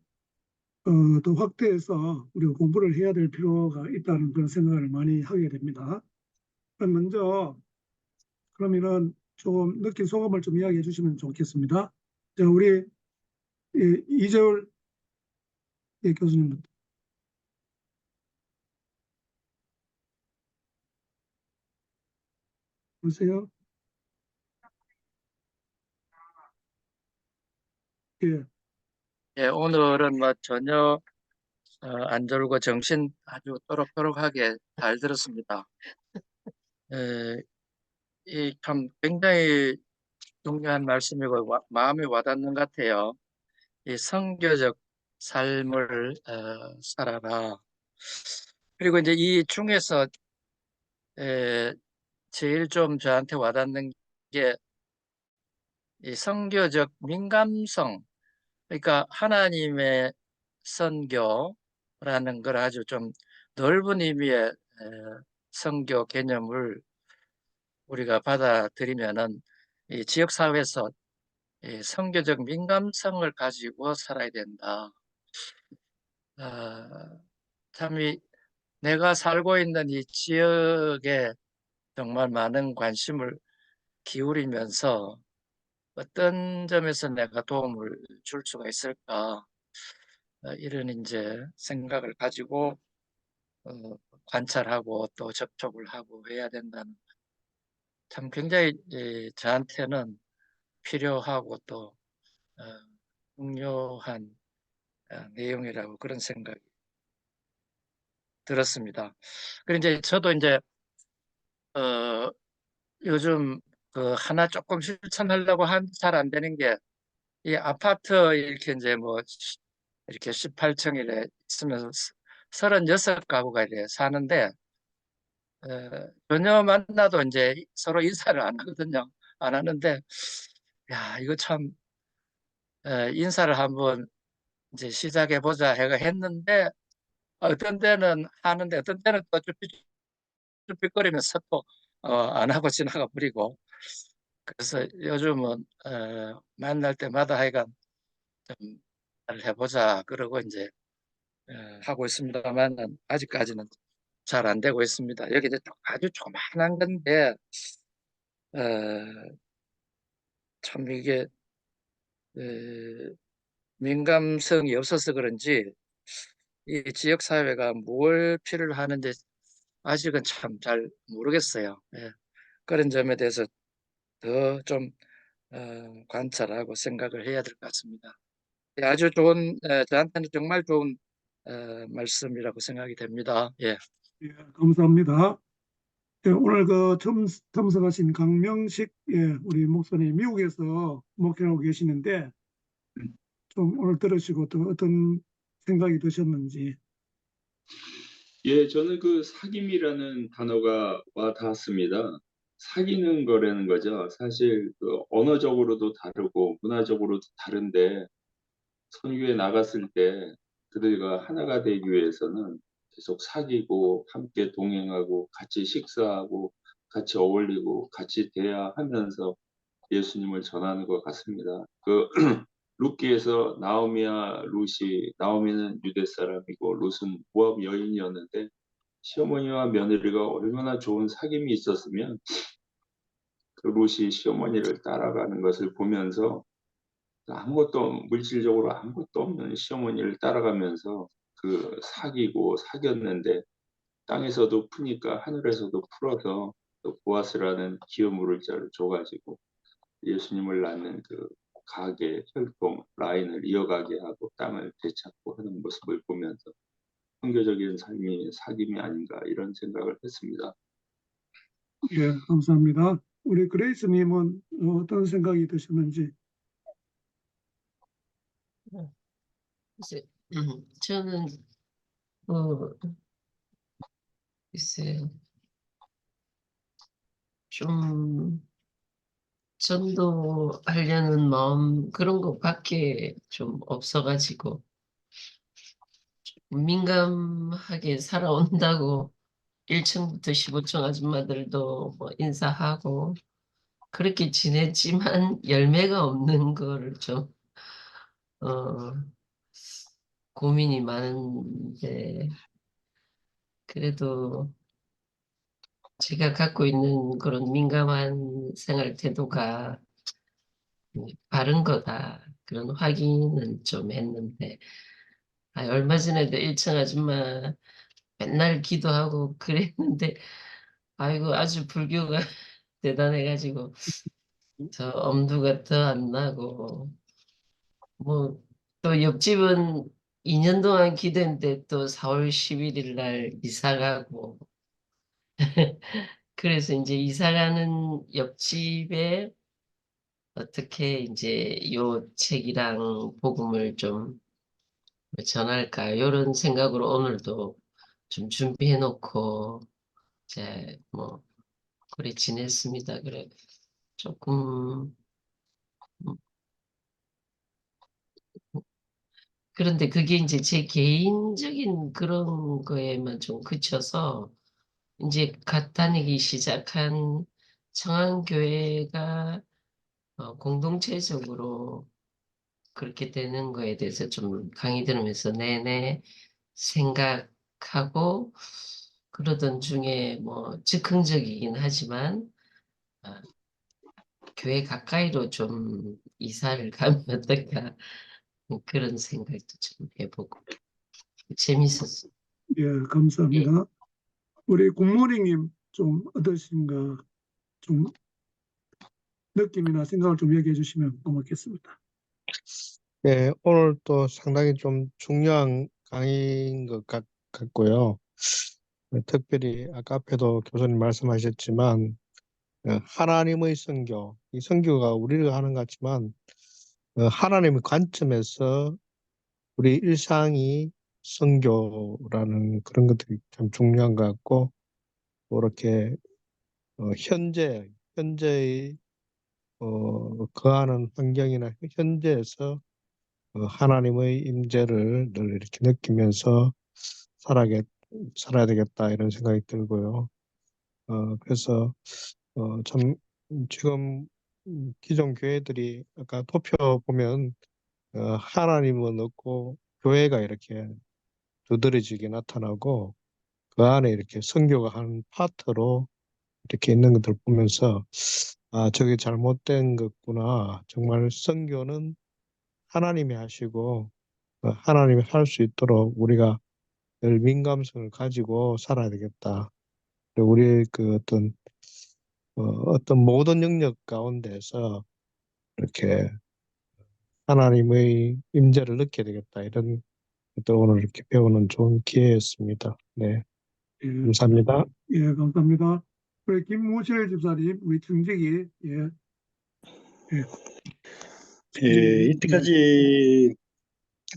확대해서 우리가 공부를 해야 될 필요가 있다는 그런 생각을 많이 하게 됩니다. 그럼 먼저, 그러면은 좀 느낀 소감을 좀 이야기해 주시면 좋겠습니다. 자, 우리 이재울 교수님부터. 보세요. 예. 예, 오늘은 뭐 전혀 안 졸고 정신 아주 또록또록하게 잘 들었습니다. 이 참 굉장히 중요한 말씀이고 마음에 와닿는 것 같아요. 이 선교적 삶을 살아라. 그리고 이제 이 중에서 제일 좀 저한테 와닿는 게 이 선교적 민감성. 그러니까 하나님의 선교라는 걸 아주 좀 넓은 의미의 선교 개념을 우리가 받아들이면은 이 지역 사회에서 이 선교적 민감성을 가지고 살아야 된다. 참 내가 살고 있는 이 지역에 정말 많은 관심을 기울이면서 어떤 점에서 내가 도움을 줄 수가 있을까 이런 이제 생각을 가지고 어, 관찰하고 또 접촉을 하고 해야 된다는 참 굉장히 저한테는 필요하고 또 어, 중요한 내용이라고 그런 생각이 들었습니다. 그리고 이제 저도 이제 어, 요즘 그 하나 조금 실천하려고 한 잘 안 되는 게 이 아파트 이렇게 이제 뭐 이렇게 18층이래 있으면서 36가구가 이래 사는데 전혀 만나도 이제 서로 인사를 안 하거든요. 안 하는데 야 이거 참 인사를 한번 이제 시작해 보자 해가 했는데 어떤 때는 하는데 어떤 때는 또 쭈삣쭈삣거리면서 또 안 하고 지나가 버리고 그래서 요즘은 만날 때마다 하여간 좀 잘 해보자 그러고 이제 하고 있습니다만 아직까지는 잘 안 되고 있습니다. 여기 이제 아주 조그만한 건데 어, 참 이게 어, 민감성이 없어서 그런지 이 지역 사회가 뭘 필요로 하는지 아직은 참 잘 모르겠어요. 예. 그런 점에 대해서 더 좀 관찰하고 생각을 해야 될 것 같습니다. 예, 아주 좋은 저한테는 정말 좋은 말씀이라고 생각이 됩니다. 예. 예, 감사합니다. 예, 오늘 그 참석하신 강명식 우리 목사님 미국에서 목회하고 계시는데 좀 오늘 들으시고 또 어떤 생각이 드셨는지. 예, 저는 그 사귐이라는 단어가 와 닿았습니다. 사귀는 거라는 거죠. 사실 그 언어적으로도 다르고 문화적으로도 다른데 선교에 나갔을 때 그들과 하나가 되기 위해서는 계속 사귀고 함께 동행하고 같이 식사하고 같이 어울리고 같이 대화하면서 예수님을 전하는 것 같습니다. 그 룻기에서 나오미와 룻이 나오미는 유대 사람이고 룻은 모압 여인이었는데 시어머니와 며느리가 얼마나 좋은 사귐이 있었으면 그 롯이 시어머니를 따라가는 것을 보면서 아무것도 물질적으로 아무것도 없는 시어머니를 따라가면서 그 사귀고 사귀었는데 땅에서도 푸니까 하늘에서도 풀어서 또 보아스라는 기업물을 줘가지고 예수님을 낳는 그 가게 혈통 라인을 이어가게 하고 땅을 되찾고 하는 모습을 보면서 선교적인 삶이 사귐이 아닌가 이런 생각을 했습니다. 예, 감사합니다. 우리 그레이스님은 어떤 생각이 드셨는지. 이제 저는 어 글쎄요 좀 전도하려는 마음 그런 것밖에 좀 없어가지고 민감하게 살아온다고 1층부터 15층 아줌마들도 뭐 인사하고 그렇게 지냈지만 열매가 없는 거를 좀 어, 고민이 많은데 그래도 제가 갖고 있는 그런 민감한 생활 태도가 바른 거다. 그런 확인은 좀 했는데, 얼마 전에도 1층 아줌마 맨날 기도하고 그랬는데, 아이고, 아주 불교가 대단해가지고, 저 엄두가 더 안 나고, 뭐, 또 옆집은 2년 동안 기도했는데 또 4월 11일 날 이사 가고, 그래서 이제 이사 가는 옆집에 어떻게 이제 요 책이랑 복음을 좀 전할까 이런 생각으로 오늘도 좀 준비해 놓고 이제 뭐 그래 지냈습니다. 그래 조금 음, 그런데 그게 이제 제 개인적인 그런 거에만 좀 그쳐서 이제 갓 다니기 시작한 청안교회가 공동체적으로 그렇게 되는 거에 대해서 좀 강의 들으면서 네네 생각하고 그러던 중에 뭐 즉흥적이긴 하지만 아, 교회 가까이로 좀 이사를 가면 어떨까 그런 생각도 좀 해보고 재밌었어. 예, 예. 감사합니다. 우리 국모님님 좀 어떠신가 좀 느낌이나 생각을 좀 얘기해 주시면 고맙겠습니다. 네, 오늘 또 상당히 좀 중요한 강의인 것 같고요. 특별히 아까 앞에도 교수님 말씀하셨지만 하나님의 선교, 이 선교가 우리가 하는 것 같지만 하나님의 관점에서 우리 일상이 선교라는 그런 것들이 참 중요한 것 같고 또 이렇게 현재의 거하는 환경이나 현재에서 하나님의 임재를 늘 이렇게 느끼면서 살아야 되겠다 이런 생각이 들고요. 그래서 참 지금 기존 교회들이 아까 도표 보면 하나님은 없고 교회가 이렇게 두드러지게 나타나고 그 안에 이렇게 선교가 한 파트로 이렇게 있는 것들 보면서 아, 저게 잘못된 거구나. 정말 선교는 하나님이 하시고 하나님이 할 수 있도록 우리가 늘 민감성을 가지고 살아야 되겠다. 그리고 우리의 그 어떤 모든 영역 가운데서 이렇게 하나님의 임재를 느껴야 되겠다. 이런 것들 오늘 이렇게 배우는 좋은 기회였습니다. 네, 예, 감사합니다. 예, 감사합니다. 우리 김무실 집사님, 우리 청직이 예, 예, 예, 이때까지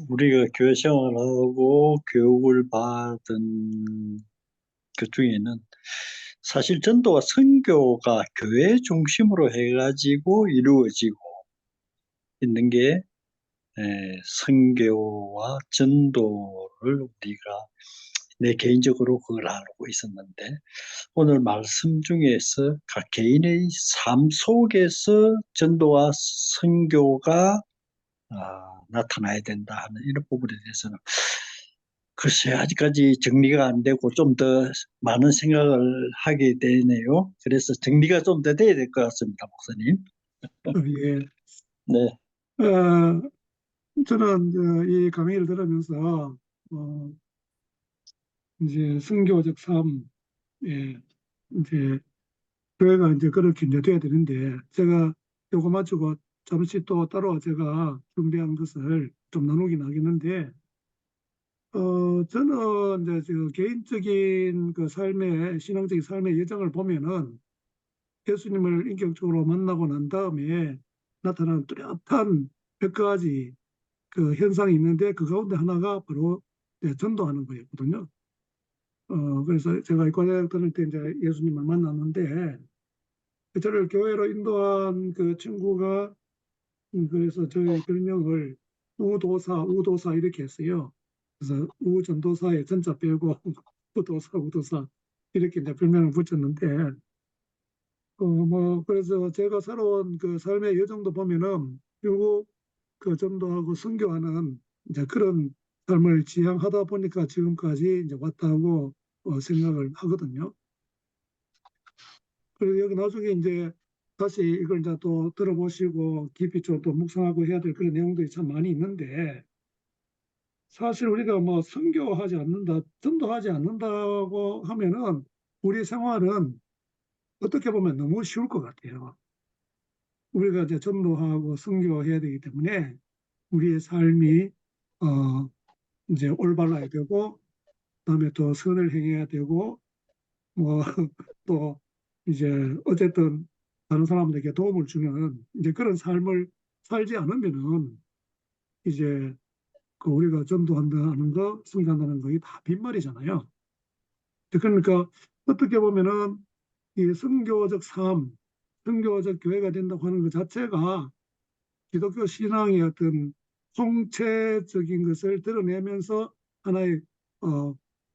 우리가 교회 생활하고 교육을 받은 그 중에는 사실 전도와 선교가 교회 중심으로 해가지고 이루어지고 있는 게 선교와 전도를 우리가 내 개인적으로 그걸 알고 있었는데 오늘 말씀 중에서 각 개인의 삶 속에서 전도와 선교가 나타나야 된다 하는 이런 부분에 대해서는 글쎄 아직까지 정리가 안 되고 좀 더 많은 생각을 하게 되네요. 그래서 정리가 좀 더 돼야 될 것 같습니다, 목사님. 예. 네. 저는 이 강의를 들으면서 이제 선교적 삶, 예, 이제 교회가 이제 그렇게 이제 돼야 되는데 제가 요거 마치고 잠시 또 따로 제가 준비한 것을 좀 나누긴 하겠는데 저는 이제 저 개인적인 그 삶의 신앙적인 삶의 여정을 보면은 예수님을 인격적으로 만나고 난 다음에 나타나는 뚜렷한 몇 가지 그 현상이 있는데 그 가운데 하나가 바로 이제 전도하는 거였거든요. 그래서 제가 이과대학 다닐 때 이제 예수님을 만났는데 저를 교회로 인도한 그 친구가 그래서 저희 별명을 우도사 이렇게 했어요. 그래서 우전도사의 전자 빼고 우도사 이렇게 이제 별명을 붙였는데 뭐 그래서 제가 살아온 그 삶의 여정도 보면은 결국 그 전도하고 선교하는 이제 그런 삶을 지향하다 보니까 지금까지 이제 왔다고 생각을 하거든요. 그리고 여기 나중에 이제 다시 이걸 이제 또 들어보시고 깊이 좀 또 묵상하고 해야 될 그런 내용들이 참 많이 있는데 사실 우리가 뭐 선교하지 않는다, 전도하지 않는다고 하면은 우리 생활은 어떻게 보면 너무 쉬울 것 같아요. 우리가 이제 전도하고 선교해야 되기 때문에 우리의 삶이 이제 올바라야 되고 그다음에 또 선을 행해야 되고 뭐 또 이제 어쨌든 다른 사람들에게 도움을 주는 이제 그런 삶을 살지 않으면은 이제 그 우리가 전도한다는 거, 선교한다는 거이 다 빈말이잖아요. 그러니까 어떻게 보면은 이 선교적 삶, 선교적 교회가 된다고 하는 것 자체가 기독교 신앙의 어떤 총체적인 것을 드러내면서 하나의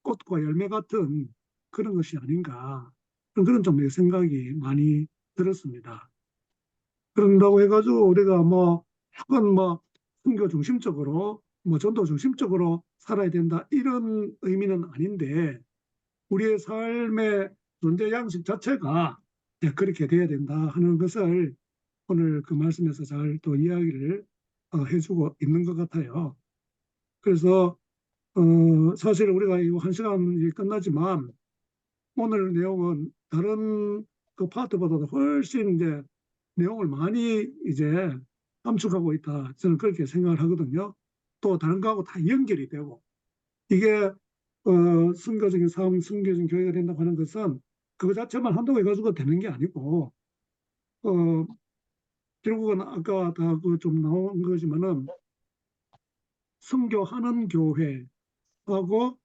꽃과 열매 같은 그런 것이 아닌가 그런 좀 생각이 많이 들었습니다. 그런다고 해가지고 우리가 뭐 약간 뭐 선교 중심적으로 뭐 전도 중심적으로 살아야 된다 이런 의미는 아닌데 우리의 삶의 존재 양식 자체가 그렇게 돼야 된다 하는 것을 오늘 그 말씀에서 잘 또 이야기를 해주고 있는 것 같아요. 그래서 사실 우리가 이거 1시간이 끝나지만 오늘 내용은 다른 그 파트보다도 훨씬 이제 내용을 많이 이제 함축하고 있다. 저는 그렇게 생각을 하거든요. 또 다른 거하고 다 연결이 되고 이게 선교적인 삶, 선교적인 교회가 된다고 하는 것은 그거 자체만 한다고 해가지고 되는 게 아니고 어, 결국은 아까 다 그 좀 나온 거지만은 선교하는 교회하고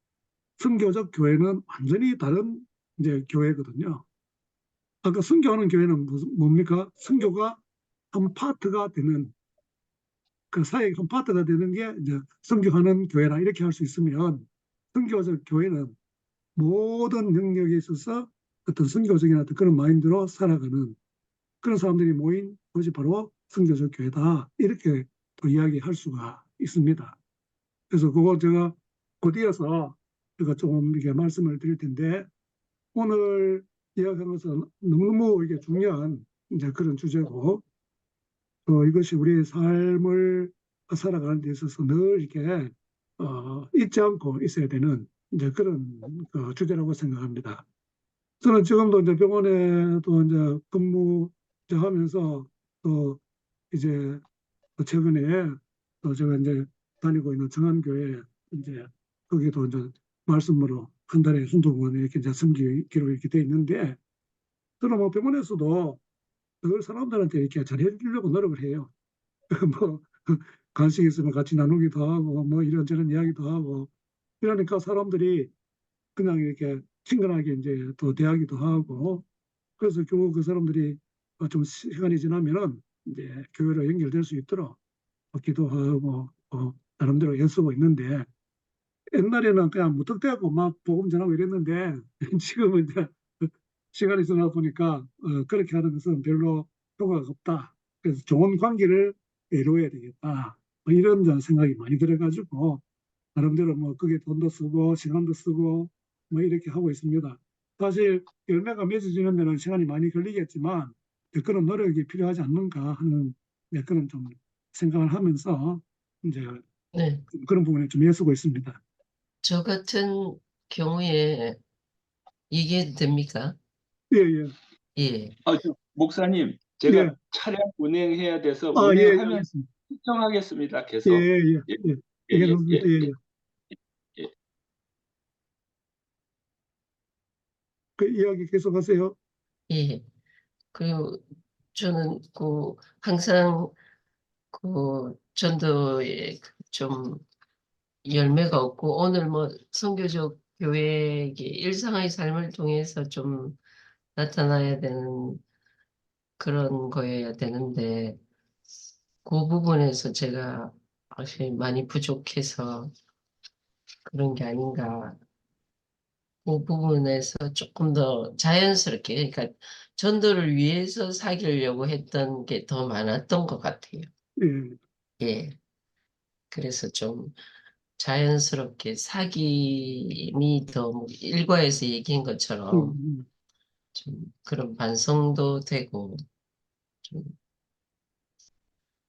선교적 교회는 완전히 다른 이제 교회거든요. 아까 선교하는 교회는 무슨 뭡니까? 선교가 한 파트가 되는 그 사회의 한 파트가 되는 게 이제 선교하는 교회라 이렇게 할 수 있으면 선교적 교회는 모든 영역에 있어서 어떤 선교적인 어떤 그런 마인드로 살아가는 그런 사람들이 모인 것이 바로 선교적 교회다 이렇게 또 이야기할 수가 있습니다. 그래서 그거 제가 곧 이어서 제가 조금 이렇게 말씀을 드릴 텐데 오늘 이야기한 것은 너무너무 이게 중요한 이제 그런 주제고 이것이 우리의 삶을 살아가는 데 있어서 늘 이렇게 잊지 않고 있어야 되는 이제 그런 그 주제라고 생각합니다. 저는 지금도 이제 병원에도 이제 근무하면서 또 이제 최근에 또 제가 이제 다니고 있는 정한교회 이제 거기도 이제 말씀으로 한 달에 한두 번 이렇게 이제 섬기기로 이렇게 돼 있는데 저는 뭐 병원에서도 늘 사람들한테 이렇게 잘해주려고 노력을 해요. 뭐 간식 있으면 같이 나누기도 하고 뭐 이런저런 이야기도 하고 이러니까 사람들이 그냥 이렇게 친근하게 이제 또 대하기도 하고 그래서 결국 그 사람들이 좀 시간이 지나면은 이제 교회로 연결될 수 있도록 기도하고 나름대로 애쓰고 있는데 옛날에는 그냥 무턱대고 막 복음 전하고 이랬는데 지금은 이제 시간이 지나다 보니까 그렇게 하는 것은 별로 효과가 없다. 그래서 좋은 관계를 이루어야 되겠다. 뭐 이런 생각이 많이 들어가지고 나름대로 뭐 그게 돈도 쓰고 시간도 쓰고 뭐 이렇게 하고 있습니다. 사실 열매가 맺어지는 데는 시간이 많이 걸리겠지만 그런 노력이 필요하지 않는가 하는 그런 좀 생각을 하면서 이제 네. 그런 부분에 좀 애쓰고 있습니다. 저 같은 경우에 이게 됩니까? 예, 예, 예. 목사님, 예. 제가 차량 운행해야 돼서 예, 예, 운행하면 알겠습니다. 신청하겠습니다. 예, 계속. 예, 예, 예. 예, 예, 예, 괜찮습니다. 예, 예, 예. 예. 그 이야기 계속하세요. 예. 그리고 저는 그 항상 그 전도에 좀 열매가 없고 오늘 뭐 선교적 교회의 일상의 삶을 통해서 좀 나타나야 되는 그런 거여야 되는데 그 부분에서 제가 확실히 많이 부족해서 그런 게 아닌가. 그 부분에서 조금 더 자연스럽게, 그러니까 전도를 위해서 사귀려고 했던 게 더 많았던 것 같아요. 예, 예. 그래서 좀 자연스럽게 사귐이 더 일과에서 얘기한 것처럼 음, 좀 그런 반성도 되고 좀,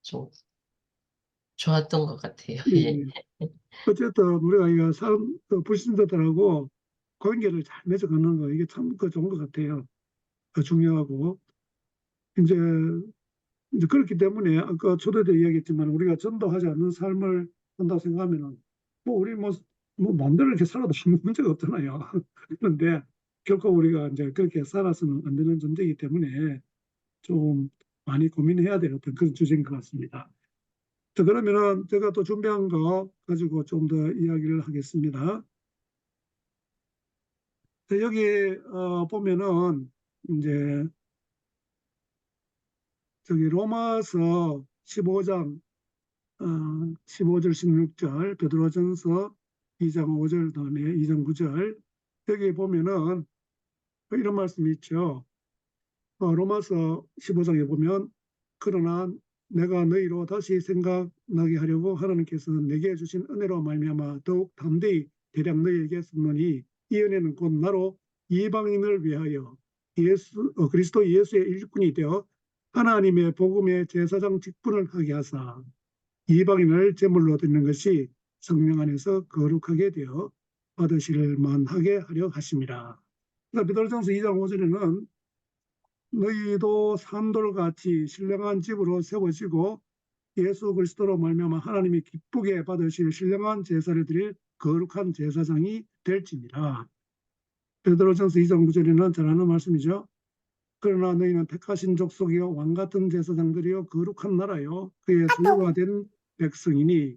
좀 좋았던 것 같아요. 예, 예. 예. 어쨌든 우리가 이거 사람 불신자들하고 관계를 잘 맺어가는 거 이게 참 좋은 것 같아요. 중요하고 이제 그렇기 때문에 아까 초대도 이야기했지만 우리가 전도하지 않는 삶을 한다고 생각하면은 뭐 우리 뭐 마음대로 이렇게 살아도 아무 문제가 없잖아요. 그런데 결코 우리가 이제 그렇게 살아서는 안 되는 존재이기 때문에 좀 많이 고민해야 될 어떤 그런 주제인 것 같습니다. 자, 그러면은 제가 또 준비한 거 가지고 좀 더 이야기를 하겠습니다. 자, 여기 보면은 이제 저기 로마서 15장 15절 16절 베드로전서 2장 5절 다음에 2장 9절 여기 보면은 이런 말씀이 있죠. 로마서 15장에 보면 그러나 내가 너희로 다시 나게 하려고 하나님께서는 내게 주신 은혜로 말미암아 더욱 담대히 대략 너희에게 썼노니 이 은혜는 곧 나로 이방인을 위하여 그리스도 예수의 일꾼이 되어 하나님의 복음의 제사장 직분을 하게 하사 이방인을 제물로 드리는 것이 성령 안에서 거룩하게 되어 받으실 만하게 하려 하심이라. 그러니까 베드로전서 2장 5절에는 너희도 산돌같이 신령한 집으로 세워지고 예수 그리스도로 말미암아 하나님이 기쁘게 받으실 신령한 제사를 드릴 거룩한 제사장이 될지니라. 베드로전서 2장 9절에는 잘 아는 말씀이죠. 그러나 너희는 택하신 족속이요 왕같은 제사장들이요 거룩한 나라요 그의 소유가 된 백성이니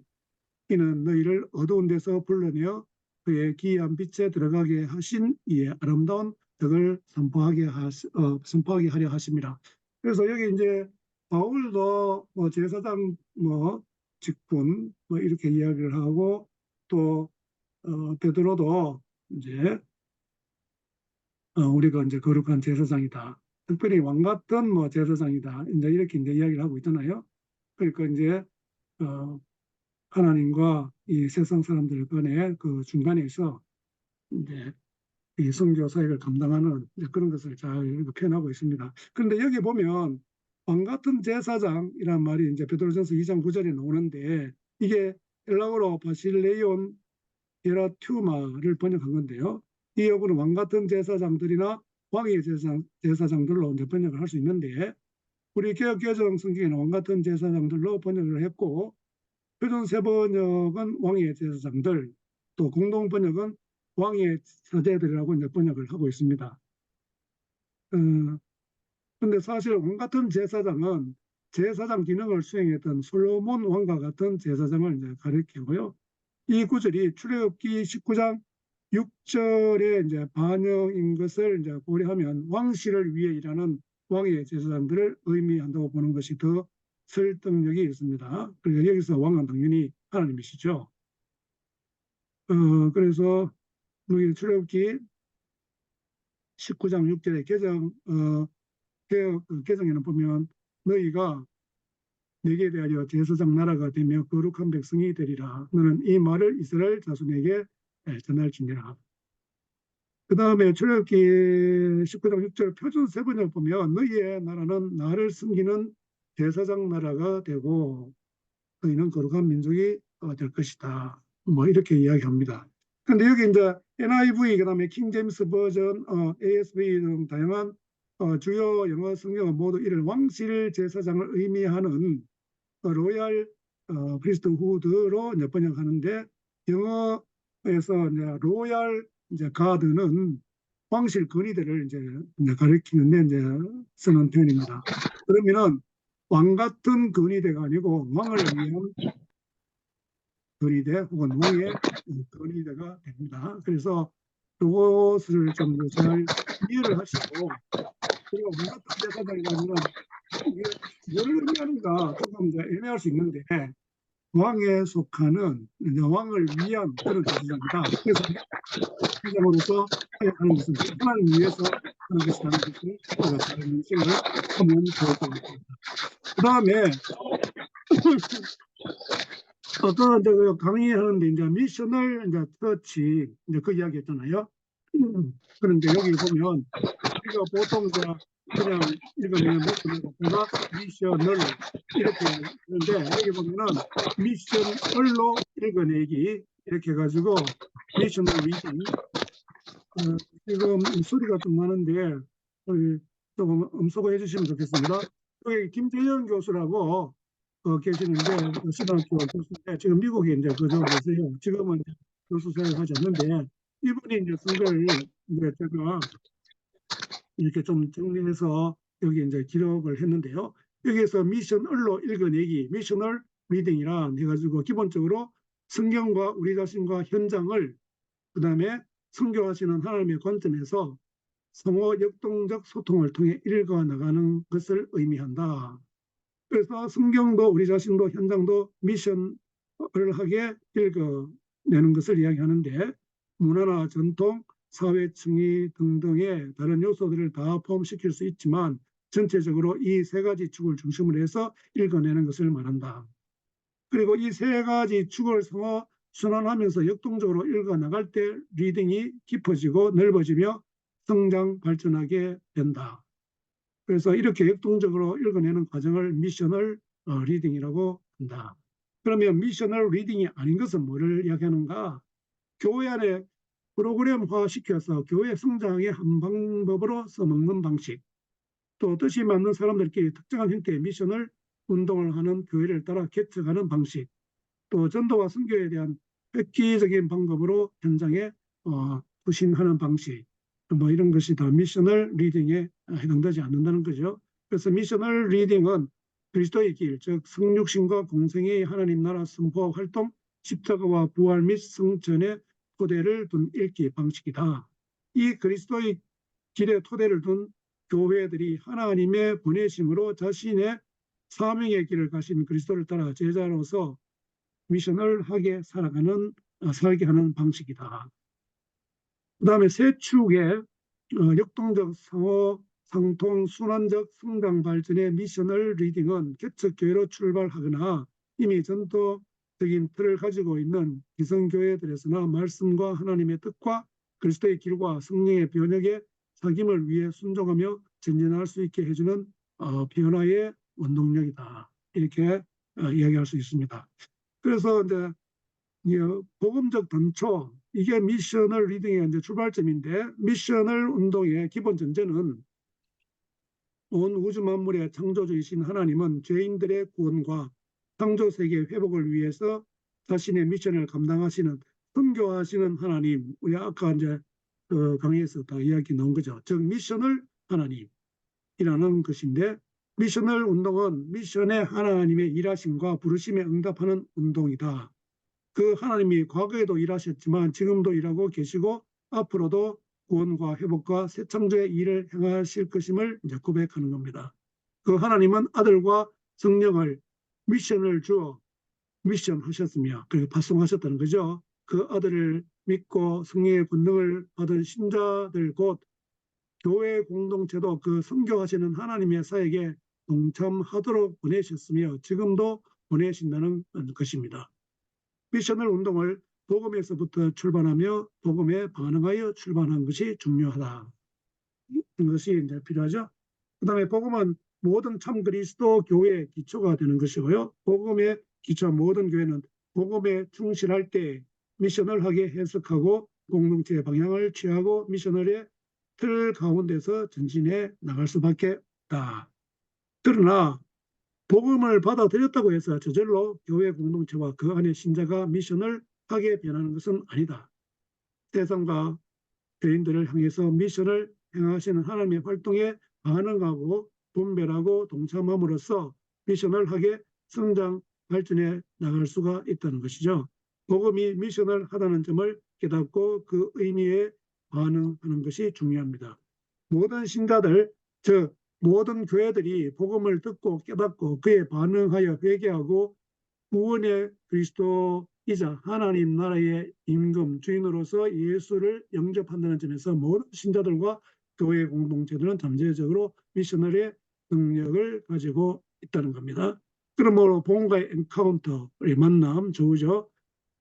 이는 너희를 어두운 데서 불러내어 그의 기이한 빛에 들어가게 하신 이의 아름다운 덕을 선포하게 하려 하심이라. 그래서 여기 이제 바울도 뭐 제사장 뭐 직분 뭐 이렇게 이야기를 하고 또 베드로도 이제 우리가 이제 거룩한 제사장이다. 특별히 왕 같은 뭐 제사장이다. 이제 이렇게 이제 이야기를 하고 있잖아요. 그러니까 이제 하나님과 이 세상 사람들 간의 그 중간에서 이제 이 선교 사역을 감당하는 그런 것을 잘 표현하고 있습니다. 그런데 여기 보면 왕 같은 제사장이란 말이 이제 베드로전서 2장 9절에 나오는데 이게 헬라어로 바실레온 게라튜마를 번역한 건데요. 이 여부는 왕 같은 제사장들이나 왕의 제사장들로 이제 번역을 할 수 있는데 우리 개역개정 성경에는 왕 같은 제사장들로 번역을 했고 표준 세번역은 왕의 제사장들, 또 공동 번역은 왕의 사제들이라고 이제 번역을 하고 있습니다. 그런데 사실 왕 같은 제사장은 제사장 기능을 수행했던 솔로몬 왕과 같은 제사장을 이제 가리키고요. 이 구절이 출애굽기 19장 6절에 이제 반영인 것을 이제 고려하면 왕실을 위해 일하는 왕의 제사장들을 의미한다고 보는 것이 더 설득력이 있습니다. 그리고 여기서 왕은 당연히 하나님이시죠. 그래서 여기 출애굽기 19장 6절의 개정에는 보면 너희가 내게 대하여 제사장 나라가 되며 거룩한 백성이 되리라. 너는 이 말을 이스라엘 자손에게 전할지니라. 그 다음에 출애굽기 19장 6절 표준 세번역 보면 너희의 나라는 나를 섬기는 제사장 나라가 되고 너희는 거룩한 민족이 될 것이다. 뭐 이렇게 이야기합니다. 그런데 여기 이제 NIV 그다음에 킹 제임스 버전, ASV 등 다양한 주요 영어 성경은 모두 이를 왕실 제사장을 의미하는 로얄 프리스트후드로 이제 번역하는데 영어에서 이제 로얄 이제 가드는 왕실 건의대를 이제 가리키는데 이제 쓰는 표현입니다. 그러면은 왕 같은 건의대가 아니고 왕을 위한 건의대 혹은 왕의 건의대가 됩니다. 그래서 그것을 좀 잘 이해를 하시고 그리고 왕 같은 제사장이라면 이게 뭘 의미하는가 조금 이제 애매할 수 있는데 왕에 속하는 이제 왕을 위한 그런 제사장이다. 그래서 제사장으로서 하는 것은 하나님 위해서 하는 것이라는 것을 우리가 잘 인식을 하면 좋을 것 같습니다. 그 다음에 어떤 강의하는데 이제 미셔널 이제 처치 이제 그 이야기 했잖아요. 그런데 여기 보면 우리가 보통 그냥 읽으면 미셔널 미셔널 이렇게 하는데 여기 보면은 미셔널로 읽어내기 이렇게 해가지고 미셔널 리딩 지금 소리가 좀 나는데 조금 음소거 해주시면 좋겠습니다. 여기 김재현 교수라고 계시는데 신학교 교수인데 지금 미국에 이제 거주하고 계세요. 지금은 교수 생활하지 않는데 이분이 이제 쓴 걸 이제 제가 이렇게 좀 정리해서 여기 이제 기록을 했는데요. 여기에서 미셔널로 읽어내기, 미셔널 리딩이라 해가지고 기본적으로 성경과 우리 자신과 현장을 그 다음에 선교하시는 하나님의 관점에서 성호 역동적 소통을 통해 읽어나가는 것을 의미한다. 그래서 성경도 우리 자신도 현장도 미션을 하게 읽어내는 것을 이야기하는데 문화나 전통, 사회 층위 등등의 다른 요소들을 다 포함시킬 수 있지만 전체적으로 이 세 가지 축을 중심으로 해서 읽어내는 것을 말한다. 그리고 이 세 가지 축을 순환하면서 역동적으로 읽어 나갈 때 리딩이 깊어지고 넓어지며 성장 발전하게 된다. 그래서 이렇게 역동적으로 읽어내는 과정을 미셔널 리딩이라고 한다. 그러면 미셔널 리딩이 아닌 것은 뭐를 이야기하는가? 교회 안에 프로그램화 시켜서 교회 성장의 한 방법으로 써먹는 방식, 또 뜻이 맞는 사람들끼리 특정한 형태의 미션을 운동을 하는 교회를 따라 개척하는 방식, 또 전도와 선교에 대한 획기적인 방법으로 현장에 투신하는 방식, 뭐 이런 것이 다 미셔널 리딩에 해당되지 않는다는 거죠. 그래서 미셔널 리딩은 그리스도의 길, 즉 성육신과 공생의 하나님 나라 선포 활동, 십자가와 부활 및 성전의 토대를 둔 읽기 방식이다. 이 그리스도의 길에 토대를 둔 교회들이 하나님의 보내심으로 자신의 사명의 길을 가신 그리스도를 따라 제자로서 미션을 살게 하는 방식이다. 그 다음에 세 축의 역동적 상통 순환적 성장 발전의 미셔널 리딩은 개척교회로 출발하거나 이미 전도적인 틀을 가지고 있는 기성교회들에서나 말씀과 하나님의 뜻과 그리스도의 길과 성령의 변혁에 사귐을 위해 순종하며 전진할 수 있게 해주는 변화의 원동력이다. 이렇게 이야기할 수 있습니다. 그래서 이제 복음적 단초, 이게 미셔널 리딩의 이제 출발점인데, 미셔널 운동의 기본 전제는 온 우주 만물의 창조주이신 하나님은 죄인들의 구원과 창조 세계 회복을 위해서 자신의 미션을 감당하시는 선교하시는 하나님, 우리 아까 이제 강의에서 다 이야기 나온 거죠. 즉 미셔널 하나님이라는 것인데, 미셔널 운동은 미션의 하나님의 일하심과 부르심에 응답하는 운동이다. 그 하나님이 과거에도 일하셨지만 지금도 일하고 계시고 앞으로도 구원과 회복과 새 창조의 일을 행하실 것임을 이제 고백하는 겁니다. 그 하나님은 아들과 성령을 미션을 주어 미션하셨으며 그리고 파송하셨다는 거죠. 그 아들을 믿고 성령의 권능을 받은 신자들 곧 교회 공동체도 그 선교하시는 하나님의 사역에 동참하도록 보내셨으며 지금도 보내신다는 것입니다. 미셔널 운동을 복음에서부터 출발하며 복음에 반응하여 출발하는 것이 중요하다. 이것이 이제 필요하죠. 그 다음에 복음은 모든 참 그리스도 교회의 기초가 되는 것이고요. 복음의 기초 모든 교회는 복음에 충실할 때 미셔널하게 해석하고 공동체의 방향을 취하고 미셔널의 틀 가운데서 전진해 나갈 수밖에 없다. 그러나 복음을 받아들였다고 해서 저절로 교회 공동체와 그 안에 신자가 미션을 하게 변하는 것은 아니다. 세상과 교인들을 향해서 미션을 행하시는 하나님의 활동에 반응하고 분별하고 동참함으로써 미션을 하게 성장 발전해 나갈 수가 있다는 것이죠. 복음이 미션을 하다는 점을 깨닫고 그 의미에 반응하는 것이 중요합니다. 모든 신자들, 즉 모든 교회들이 복음을 듣고 깨닫고 그에 반응하여 회개하고 구원의 그리스도이자 하나님 나라의 임금 주인으로서 예수를 영접한다는 점에서 모든 신자들과 교회 공동체들은 잠재적으로 미셔널의 능력을 가지고 있다는 겁니다. 그러므로 복음과의 엔카운터, 우리 만남, 저우죠.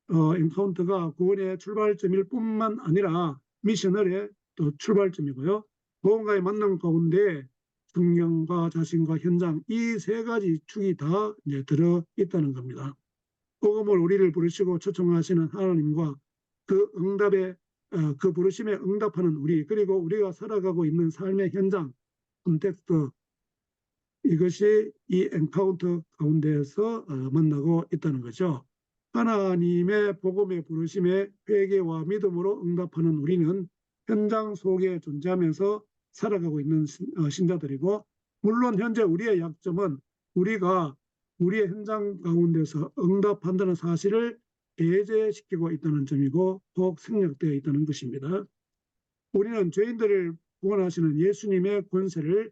엔카운터가 구원의 출발점일 뿐만 아니라 미셔널의 또 출발점이고요. 복음과의 만남 가운데 성령과 자신과 현장, 이 세 가지 축이 다 이제 들어 있다는 겁니다. 복음을 우리를 부르시고 초청하시는 하나님과 그 응답에 그 부르심에 응답하는 우리, 그리고 우리가 살아가고 있는 삶의 현장, 컨텍스트, 이것이 이 엔카운터 가운데에서 만나고 있다는 거죠. 하나님의 복음의 부르심에 회개와 믿음으로 응답하는 우리는 현장 속에 존재하면서 살아가고 있는 신자들이고, 물론 현재 우리의 약점은 우리가 우리의 현장 가운데서 응답한다는 사실을 배제시키고 있다는 점이고 더욱 생략되어 있다는 것입니다. 우리는 죄인들을 구원하시는 예수님의 권세를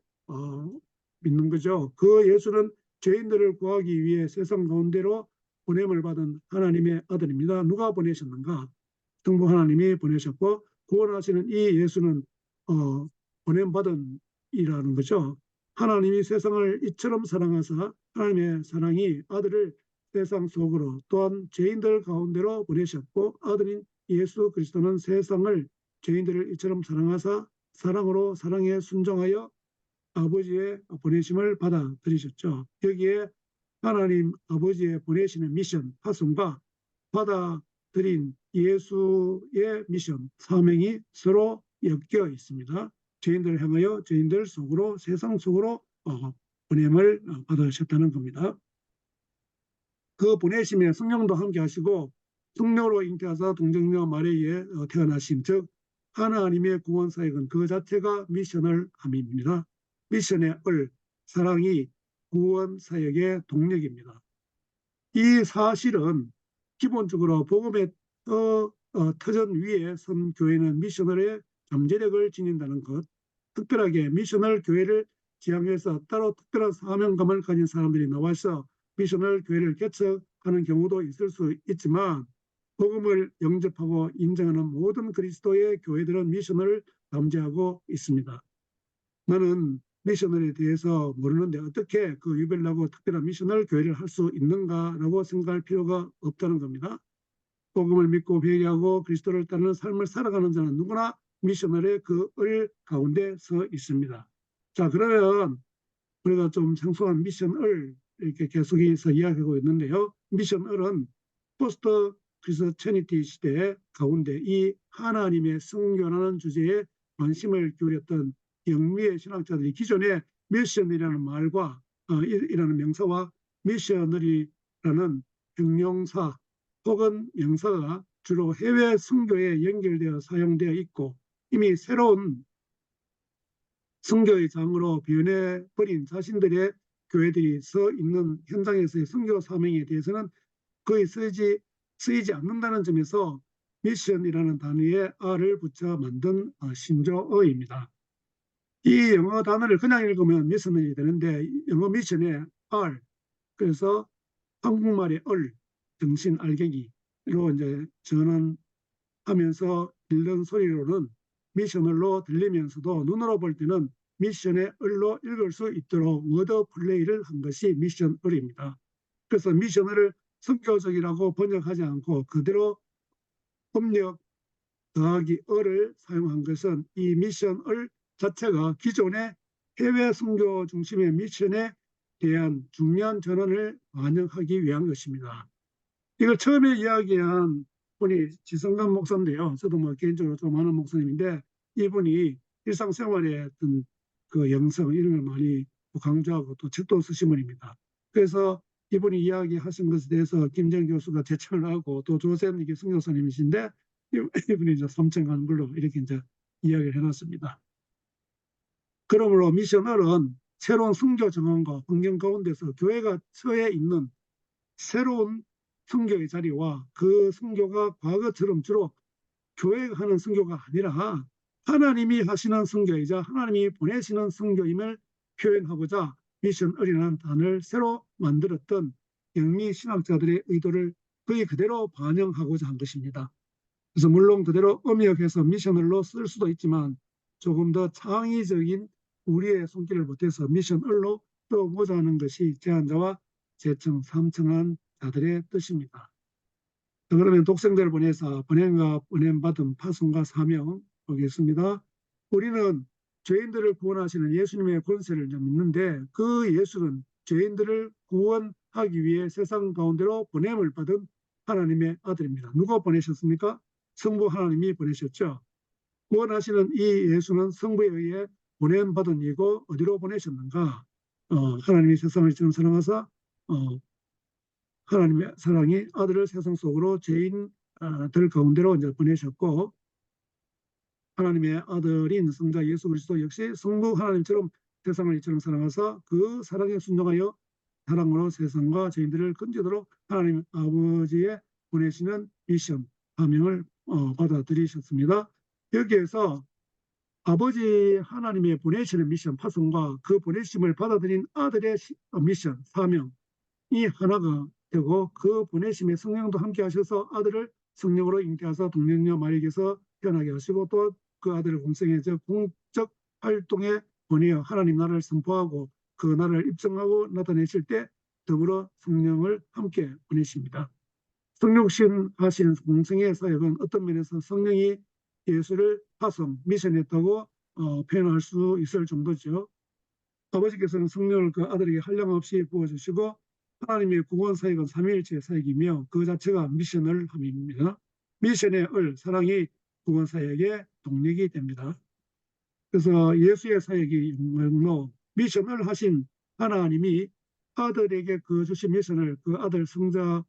믿는 거죠. 그 예수는 죄인들을 구하기 위해 세상 가운데로 보냄을 받은 하나님의 아들입니다. 누가 보내셨는가? 성부 하나님이 보내셨고, 구원하시는 이 예수는 보냄받은 이라는 거죠. 하나님이 세상을 이처럼 사랑하사 하나님의 사랑이 아들을 세상 속으로 또한 죄인들 가운데로 보내셨고 아들인 예수 그리스도는 세상을 죄인들을 이처럼 사랑하사 사랑으로 사랑에 순종하여 아버지의 보내심을 받아들이셨죠. 여기에 하나님 아버지의 보내시는 미션, 파송과 받아들인 예수의 미션, 사명이 서로 엮여 있습니다. 죄인들을 향하여 죄인들 속으로 세상 속으로 보냄을 받으셨다는 겁니다. 그 보내심에 성령도 함께 하시고 성령으로 잉태하사 동정녀 마리아에 태어나신 즉 하나님의 구원 사역은 그 자체가 미션을 함입니다. 미션의 사랑이 구원 사역의 동력입니다. 이 사실은 기본적으로 복음의 터전 위에 선 교회는 미셔널의 잠재력을 지닌다는 것, 특별하게 미셔널 교회를 지향해서 따로 특별한 사명감을 가진 사람들이 나와서 미셔널 교회를 개척하는 경우도 있을 수 있지만 복음을 영접하고 인정하는 모든 그리스도의 교회들은 미셔널을 담재하고 있습니다. 나는 미셔널에 대해서 모르는데 어떻게 그 유별나고 특별한 미셔널 교회를 할 수 있는가라고 생각할 필요가 없다는 겁니다. 복음을 믿고 회개하고 그리스도를 따르는 삶을 살아가는 자는 누구나 미셔널의 그 가운데 서 있습니다. 자, 그러면 우리가 좀 생소한 미션을 이렇게 계속해서 이야기하고 있는데요. 미션은 포스트 크리스천니티 시대 가운데 이 하나님의 성교라는 주제에 관심을 기울였던 영미의 신학자들이 기존에 미션이라는 말과 이라는 명사와 미셔너리라는 형용사 혹은 명사가 주로 해외 선교에 연결되어 사용되어 있고 이미 새로운 선교의 장으로 변해버린 자신들의 교회들이 서 있는 현장에서의 선교 사명에 대해서는 거의 쓰이지 않는다는 점에서 미션이라는 단어에 R을 붙여 만든 신조어입니다. 이 영어 단어를 그냥 읽으면 미션이 되는데 영어 미션에 R, 그래서 한국말의 정신 알갱이로 이제 전환하면서 읽는 소리로는 미셔널로 들리면서도 눈으로 볼 때는 미션의 을로 읽을 수 있도록 워드 플레이를 한 것이 미션을입니다. 그래서 미션을 선교적이라고 번역하지 않고 그대로 음력 더하기 을을 사용한 것은 이 미션을 자체가 기존의 해외 선교 중심의 미션에 대한 중요한 전환을 반영하기 위한 것입니다. 이걸 처음에 이야기한 분이 지성관 목사인데요. 저도 뭐 개인적으로 좀 아는 목사님인데 이분이 일상생활의 어떤 그 영성 이런 걸 많이 강조하고 또 책도 쓰신 분입니다. 그래서 이분이 이야기하신 것에 대해서 김정 교수가 제청을 하고 또 조셉 이게 선교사님이신데 이분이 이제 삼청하는 걸로 이렇게 이제 이야기를 해놨습니다. 그러므로 미셔널은 새로운 선교 정황과 환경 가운데서 교회가 처해 있는 새로운 선교의 자리와 그 선교가 과거처럼 주로 교회가 하는 선교가 아니라 하나님이 하시는 선교이자 하나님이 보내시는 선교임을 표현하고자 미션을이라는 단어를 새로 만들었던 영미 신학자들의 의도를 거의 그대로 반영하고자 한 것입니다. 그래서 물론 그대로 음역해서 미션을로 쓸 수도 있지만 조금 더 창의적인 우리의 손길을 보태서 미션을로 써보자 하는 것이 제안자와 제청, 삼청한 자들의 뜻입니다. 그러면 독생자를 보내사 보냄과 보냄받은 파송과 사명 보겠습니다. 우리는 죄인들을 구원하시는 예수님의 권세를 믿는데 그 예수는 죄인들을 구원하기 위해 세상 가운데로 보냄을 받은 하나님의 아들입니다. 누가 보내셨습니까? 성부 하나님이 보내셨죠. 구원하시는 이 예수는 성부에 의해 보냄받은 이고 어디로 보내셨는가? 하나님이 세상을 지금 사랑하사 하나님의 사랑이 아들을 세상 속으로 죄인들 가운데로 이제 보내셨고 하나님의 아들인 성자 예수 그리스도 역시 성부 하나님처럼 세상을 이처럼 사랑하사 그 사랑에 순종하여 사랑으로 세상과 죄인들을 건지도록 하나님 아버지의 보내시는 미션, 사명을 받아들이셨습니다. 여기에서 아버지 하나님의 보내시는 미션, 파송과 그 보내심을 받아들인 아들의 미션, 사명 이 하나가 되고 그 보내심에 성령도 함께 하셔서 아들을 성령으로 잉태하사 동정녀 마리아에게서 태어나게 하시고 또 그 아들을 공생해서 공적 활동에 보내어 하나님 나라를 선포하고 그 나라를 입증하고 나타내실 때 더불어 성령을 함께 보내십니다. 성육신 하신 공생의 사역은 어떤 면에서 성령이 예수를 파송, 미션했다고 표현할 수 있을 정도죠. 아버지께서는 성령을 그 아들에게 한량없이 부어주시고 하나님의 구원 사역은 삼위일체 사역이며 그 자체가 미션을 함입니다. 미션의 사랑이 구원 사역의 동력이 됩니다. 그래서 예수의 사역이 미션을 하신 하나님이 아들에게 그 주신 미션을 그 아들 성자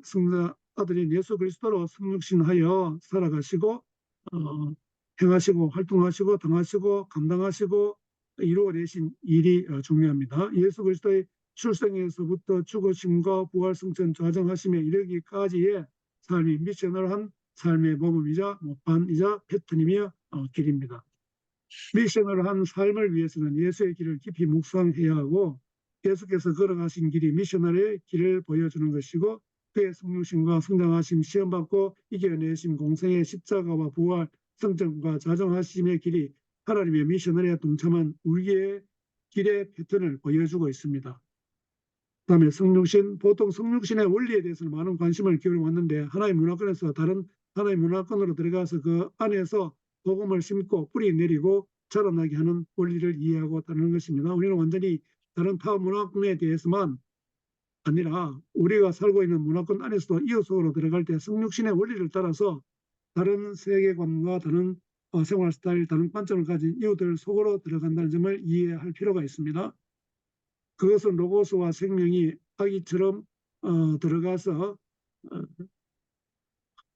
성자 아들인 예수 그리스도로 성육신하여 살아가시고 행하시고 활동하시고 당하시고 감당하시고 이루어내신 일이 중요합니다. 예수 그리스도의 출생에서부터 죽으심과 부활 승천 좌정하심에 이르기까지의 삶이 미션을 한 삶의 모범이자 모판이자 패턴이며 길입니다. 미션을 한 삶을 위해서는 예수의 길을 깊이 묵상해야 하고 예수께서 걸어가신 길이 미셔널의 길을 보여주는 것이고 그의 성육신과 성장하심 시험받고 이겨내신 공생의 십자가와 부활 성전과 자정하심의 길이 하나님의 미셔널에 동참한 우리의 길의 패턴을 보여주고 있습니다. 그다음에 성육신, 보통 성육신의 원리에 대해서는 많은 관심을 기울여 왔는데 하나의 문화권에서 다른 하나의 문화권으로 들어가서 그 안에서 복음을 심고 뿌리 내리고 자라나게 하는 원리를 이해하고 따르는 것입니다. 우리는 완전히 다른 타 문화권에 대해서만 아니라 우리가 살고 있는 문화권 안에서도 이웃 속으로 들어갈 때 성육신의 원리를 따라서 다른 세계관과 다른 생활 스타일, 다른 관점을 가진 이웃들 속으로 들어간다는 점을 이해할 필요가 있습니다. 그것은 로고스와 생명이 아기처럼 들어가서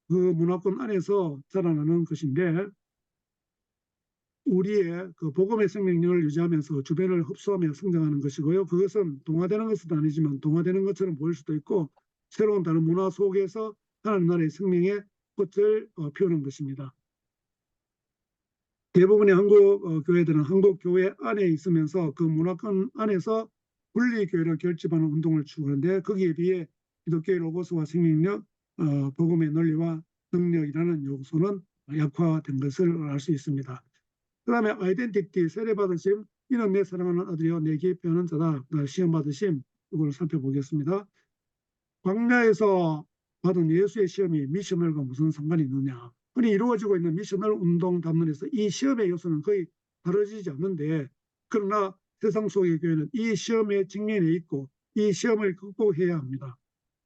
그 문화권 안에서 자라나는 것인데 우리의 그 복음의 생명력을 유지하면서 주변을 흡수하며 성장하는 것이고요. 그것은 동화되는 것은 아니지만 동화되는 것처럼 보일 수도 있고 새로운 다른 문화 속에서 하나님 나라의 생명의 꽃을 피우는 것입니다. 대부분의 한국 교회들은 한국 교회 안에 있으면서 그 문화권 안에서 분리교회를 결집하는 운동을 추구하는데 거기에 비해 기독교의 로고스와 생명력, 복음의 논리와 능력이라는 요소는 약화된 것을 알 수 있습니다. 그 다음에 아이덴티티, 세례받으심, 이는 내 사랑하는 아들이요 내게 빼앗는 자다. 시험받으심, 이걸 살펴보겠습니다. 광야에서 받은 예수의 시험이 미셔널과 무슨 상관이 있느냐. 흔히 이루어지고 있는 미셔널 운동 담론에서 이 시험의 요소는 거의 다뤄지지 않는데 그러나 세상 속의 교회는 이 시험에 직면해 있고 이 시험을 극복해야 합니다.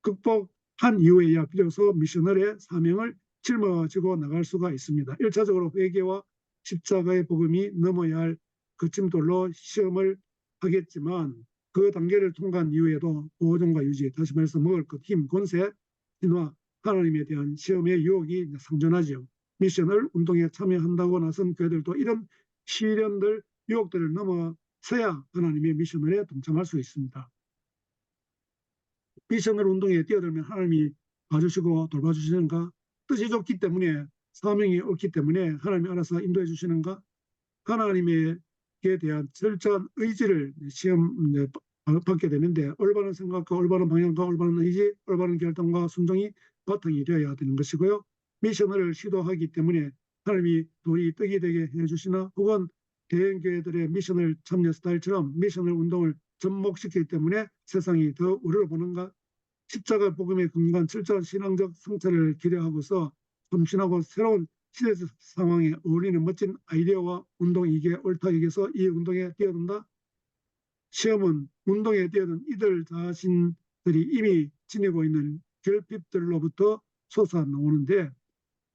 극복한 이후에야 비로소 미셔널의 사명을 짊어지고 나갈 수가 있습니다. 1차적으로 회개와 십자가의 복음이 넘어야 할 거침돌로 시험을 하겠지만 그 단계를 통과한 이후에도 보존과 유지, 다시 말해서 먹을 것, 힘, 권세, 진화, 하나님에 대한 시험의 유혹이 상존하죠. 미셔널 운동에 참여한다고 나선 교회들도 이런 시련들, 유혹들을 넘어서야 하나님의 미셔널에 동참할 수 있습니다. 미셔널 운동에 뛰어들면 하나님이 봐주시고 돌봐주시는가? 뜻이 좋기 때문에 사명이 옳기 때문에 하나님이 알아서 인도해 주시는가? 하나님에게 대한 철저한 의지를 시험 받게 되는데 올바른 생각과 올바른 방향과 올바른 의지, 올바른 결단과 순종이 바탕이 되어야 되는 것이고요. 미션을 시도하기 때문에 하나님이 돌이 떡이 되게 해주시나 혹은 대형교회들의 미션을 참여 스타일처럼 미션을 운동을 접목시키기 때문에 세상이 더 우려를 보는가? 십자가 복음의 근간 철저한 신앙적 성찰을 기대하고서 점신하고 새로운 시대적 상황에 어울리는 멋진 아이디어와 운동 이게 옳다 여기서 이 운동에 뛰어든다. 시험은 운동에 뛰어든 이들 자신들이 이미 지니고 있는 결핍들로부터 솟아나오는데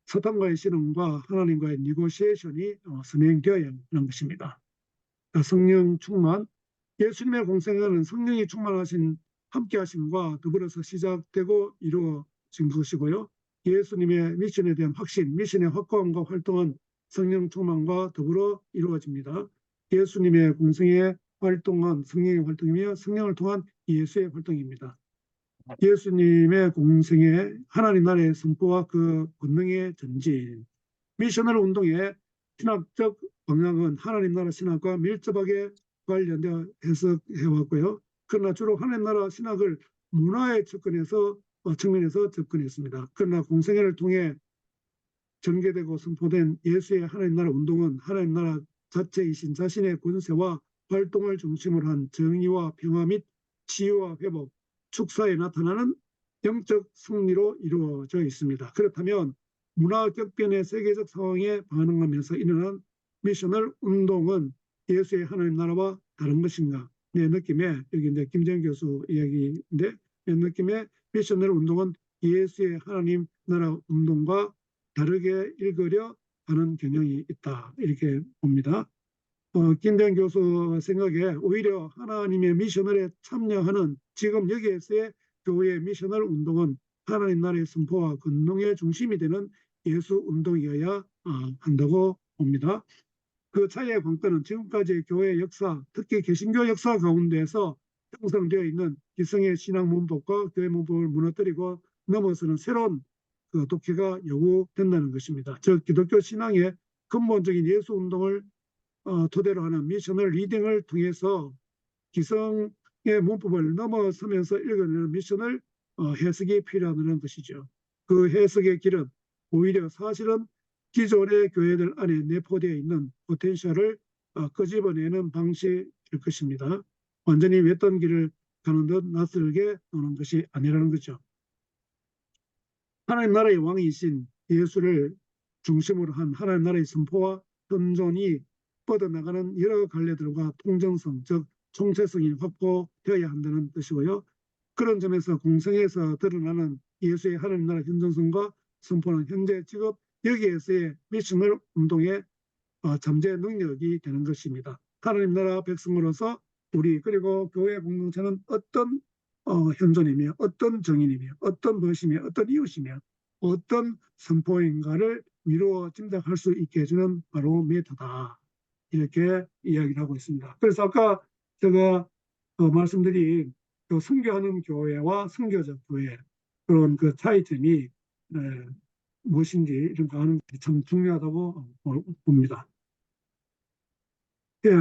사탄과의 실험과 하나님과의 니고시에이션이 선행되어야 하는 것입니다. 성령 충만, 예수님의 공생애는 성령이 충만하신 함께하심과 더불어서 시작되고 이루어진 것이고요. 예수님의 미션에 대한 확신, 미션의 확고함과 활동은 성령 충만과 더불어 이루어집니다. 예수님의 공생의 활동은 성령의 활동이며 성령을 통한 예수의 활동입니다. 예수님의 공생의 하나님 나라의 선포와 그 권능의 전진, 미셔널 운동의 신학적 방향은 하나님 나라 신학과 밀접하게 관련되어 해석해왔고요. 그러나 주로 하나님 나라 신학을 문화의 측면에서 접근했습니다. 그러나 공생애를 통해 전개되고 선포된 예수의 하나님 나라 운동은 하나님 나라 자체이신 자신의 권세와 활동을 중심으로 한 정의와 평화 및 치유와 회복, 축사에 나타나는 영적 승리로 이루어져 있습니다. 그렇다면 문화 격변의 세계적 상황에 반응하면서 일어난 미셔널 운동은 예수의 하나님 나라와 다른 것인가? 내 느낌에, 여기 이제 김정 교수 이야기인데, 내 느낌에 미셔널 운동은 예수의 하나님 나라 운동과 다르게 읽으려 하는 경향이 있다. 이렇게 봅니다. 김대현 교수 생각에 오히려 하나님의 미셔널에 참여하는 지금 여기에서의 교회의 미셔널 운동은 하나님 나라의 선포와 권능의 중심이 되는 예수 운동이어야 한다고 봅니다. 그 차이의 관건은 지금까지의 교회 역사, 특히 개신교 역사 가운데서 형성되어 있는 기성의 신앙 문법과 교회 문법을 무너뜨리고 넘어서는 새로운 그 독해가 요구된다는 것입니다. 즉 기독교 신앙의 근본적인 예수 운동을 토대로 하는 미셔널 리딩을 통해서 기성의 문법을 넘어서면서 읽어내는 미셔널 해석이 필요하다는 것이죠. 그 해석의 길은 오히려 사실은 기존의 교회들 안에 내포되어 있는 포텐셜을 끄집어내는 방식일 것입니다. 완전히 외딴 길을 가는 듯 낯설게 노는 것이 아니라는 거죠. 하나님 나라의 왕이신 예수를 중심으로 한 하나님 나라의 선포와 현존이 뻗어나가는 여러 갈래들과 통정성, 즉 총체성이 확보되어야 한다는 뜻이고요. 그런 점에서 공성에서 드러나는 예수의 하나님 나라 현존성과 선포는 현재 직업 여기에서의 미셔널 운동의 잠재 능력이 되는 것입니다. 하나님 나라 백성으로서 우리 그리고 교회 공동체는 어떤 현존이며 어떤 정인이며 어떤 것이며 어떤 이웃이며 어떤 선포인가를 미루어 짐작할 수 있게 해주는 바로 메타다. 이렇게 이야기를 하고 있습니다. 그래서 아까 제가 말씀드린 그 선교하는 교회와 선교적 교회 그런 그 차이점이 무엇인지 이런 거 하는 게 참 중요하다고 봅니다. 예,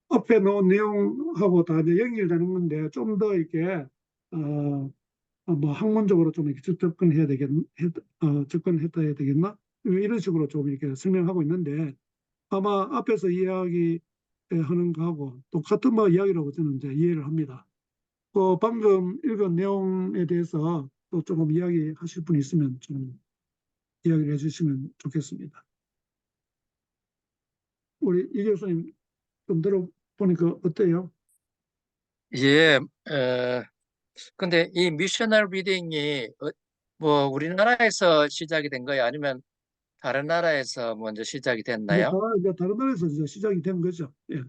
앞에 놓은 내용하고 다 이제 연결되는 건데 좀 더 이렇게 뭐 학문적으로 좀 이렇게 접근해야 접근했다 해야 되겠나? 이런 식으로 좀 이렇게 설명하고 있는데 아마 앞에서 이야기하는 거하고 똑같은 뭐 이야기라고 저는 이제 이해를 합니다. 방금 읽은 내용에 대해서 또 조금 이야기하실 분이 있으면 좀 이야기를 해주시면 좋겠습니다. 우리 이 교수님 좀 들어보니까 어때요? 예, 근데 이 미셔널 리딩이 뭐 우리나라에서 시작이 된 거예요? 아니면 다른 나라에서 먼저 시작이 됐나요? 이제 다른 나라에서 이제 시작이 된 거죠. 예.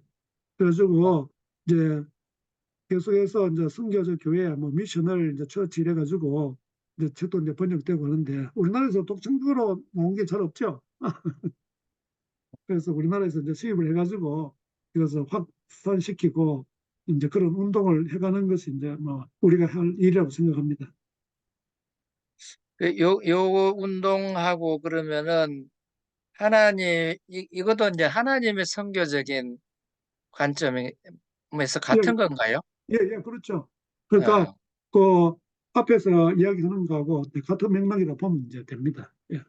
그래가지고 이제 계속해서 이제 선교적 교회 뭐 미셔널 이제 처치 이래가지고 이제 책도 이제 번역되고 하는데 우리나라에서 독창적으로 나온 게 잘 없죠. 그래서 우리나라에서 이제 수입을 해가지고 이것을 확산시키고 이제 그런 운동을 해가는 것이 이제 뭐 우리가 할 일이라고 생각합니다. 요 운동하고 그러면은 이것도 이제 하나님의 선교적인 관점에서 예, 같은 건가요? 그렇죠. 그러니까 어, 그 앞에서 이야기하는 거하고 같은 맥락이라 보면 이제 됩니다. 예.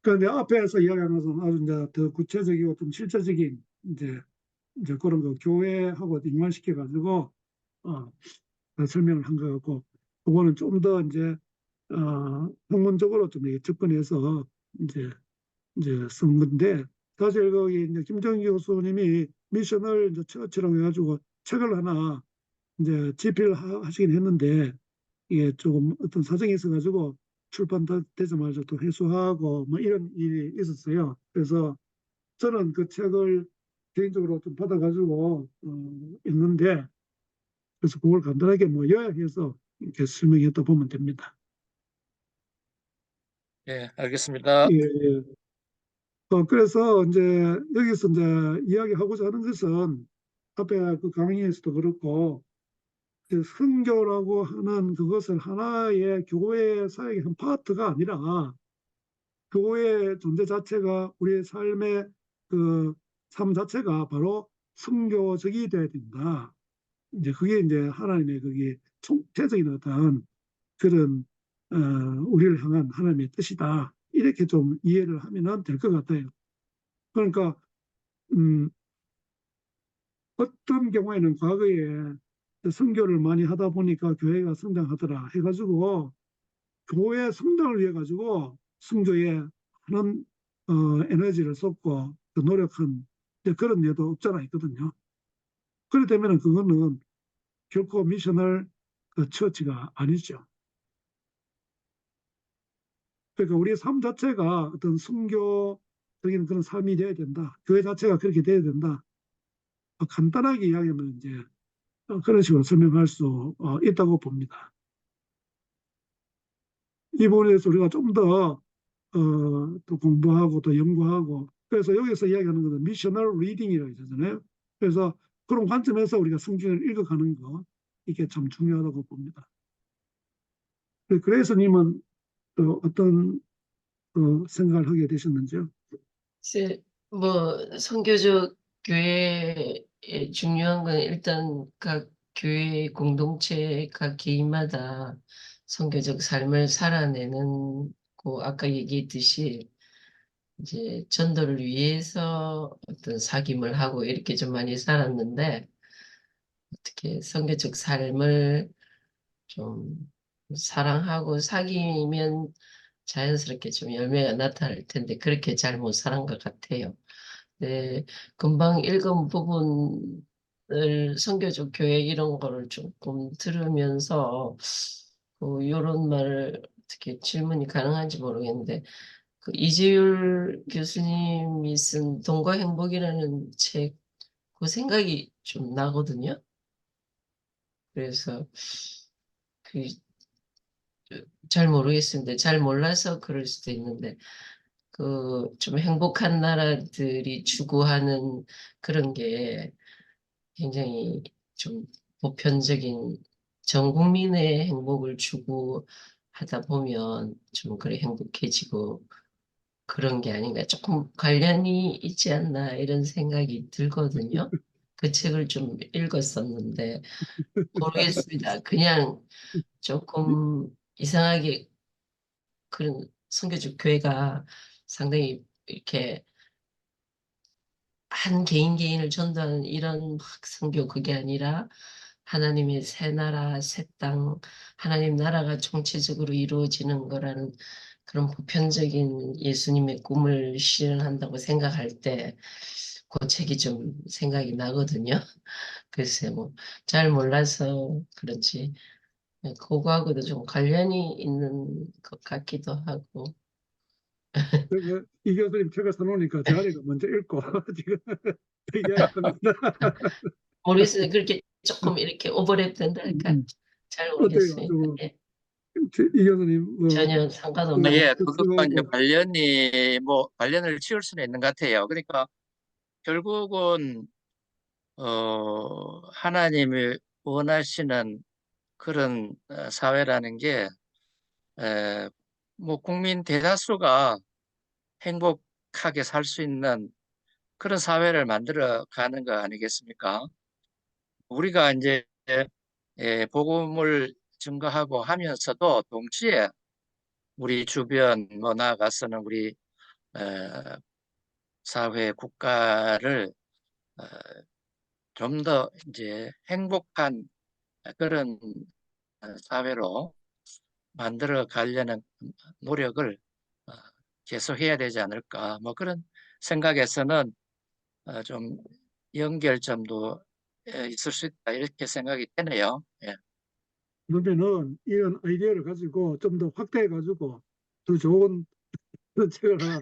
그런데 앞에서 이야기하는 것은 아주 이제 더 구체적이고 좀 실제적인 이제 그런 거 교회하고 연관시켜 가지고 설명을 한 것 같고 그거는 좀 더 이제 학문적으로 좀 이렇게 접근해서 이제 쓴 건데 사실 거기 이제 김정희 교수님이 미션을 이제 처치라고 해가지고 책을 하나 이제 집필 하시긴 했는데 이게 조금 어떤 사정이 있어가지고 출판되자마자 또 회수하고 뭐 이런 일이 있었어요. 그래서 저는 그 책을 개인적으로 좀 받아가지고 읽는데 그래서 그걸 간단하게 뭐 요약해서 이렇게 설명했다 보면 됩니다. 예, 알겠습니다. 예, 예. 그래서 이제 여기서 이제 이야기하고자 하는 것은 앞에 그 강의에서도 그렇고 그 선교라고 하는 그것을 하나의 교회 사역의 한 파트가 아니라 교회의 존재 자체가 우리의 삶의 그 삶 자체가 바로 선교적이 돼야 된다. 이제 그게 이제 하나님의 그게 총체적인 어떤 그런 우리를 향한 하나님의 뜻이다. 이렇게 좀 이해를 하면 될 것 같아요. 그러니까 어떤 경우에는 과거에 선교를 많이 하다 보니까 교회가 성장하더라 해가지고 교회 성장을 위해 가지고 선교에 하는 에너지를 쏟고 또 노력한 이제 그런 예도 없잖아 있거든요. 그렇기 때문에 그거는 결코 미셔널 그 처치가 아니죠. 그러니까 우리의 삶 자체가 어떤 선교적인 그런 삶이 돼야 된다. 교회 자체가 그렇게 돼야 된다. 간단하게 이야기하면 이제 그런 식으로 설명할 수 있다고 봅니다. 이 부분에 대해서 우리가 좀 더 또 공부하고 또 연구하고 그래서 여기서 이야기하는 것은 미셔널 리딩이라고 하잖아요. 그래서 그런 관점에서 우리가 성경을 읽어가는 거 이게 참 중요하다고 봅니다. 그래서님은 또 어떤 생각을 하게 되셨는지요? 글쎄, 뭐, 선교적 교회의 중요한 건 일단 각 교회 공동체, 각 개인마다 선교적 삶을 살아내는, 고 아까 얘기했듯이, 이제 전도를 위해서 어떤 사귐을 하고 이렇게 좀 많이 살았는데, 어떻게 선교적 삶을 좀 사랑하고 사귀면 자연스럽게 좀 열매가 나타날 텐데, 그렇게 잘 못 살은 것 같아요. 네, 금방 읽은 부분을 선교적 교회 이런 거를 조금 들으면서 이런 말을 어떻게 질문이 가능한지 모르겠는데 그 이재율 교수님이 쓴 돈과 행복이라는 책 그 생각이 좀 나거든요. 그래서 그 잘 모르겠습니다. 잘 몰라서 그럴 수도 있는데 그 좀 행복한 나라들이 추구하는 그런 게 굉장히 좀 보편적인 전 국민의 행복을 추구하다 보면 좀 그래 행복해지고 그런 게 아닌가 조금 관련이 있지 않나 이런 생각이 들거든요. 그 책을 좀 읽었었는데 모르겠습니다. 그냥 조금 이상하게 그런 선교적 교회가 상당히 이렇게 한 개인 개인을 전도하는 이런 막 선교 그게 아니라 하나님의 새 나라, 새 땅, 하나님 나라가 총체적으로 이루어지는 거라는 그런 보편적인 예수님의 꿈을 실현한다고 생각할 때 그 책이 좀 생각이 나거든요. 글쎄 뭐 잘 몰라서 그렇지 그거하고도 좀 관련이 있는 것 같기도 하고 이 교수님 책을 사놓으니까 제 아내가 먼저 읽고 지금 이야기합니다. 모르겠어요. 그렇게 조금 이렇게 오버랩 된다 할까? 음, 잘 어때요? 모르겠습니다. 예. 이 교수님 전혀 상관없는 예, 그것과 이제 하고 관련을 지을 수는 있는 것 같아요. 그러니까 결국은 하나님이 원하시는 그런 사회라는 게 에, 뭐 국민 대다수가 행복하게 살 수 있는 그런 사회를 만들어 가는 거 아니겠습니까? 우리가 이제 복음을 증거하고 하면서도 동시에 우리 주변 뭐 나아가서는 우리 에, 사회 국가를 좀 더 이제 행복한 그런 사회로 만들어 가려는 노력을 어, 계속해야 되지 않을까 뭐 그런 생각에서는 좀 연결점도 있을 수 있다 이렇게 생각이 되네요. 예. 그러면은 이런 아이디어를 가지고 좀 더 확대해 가지고 더 좋은 그런 책을 하나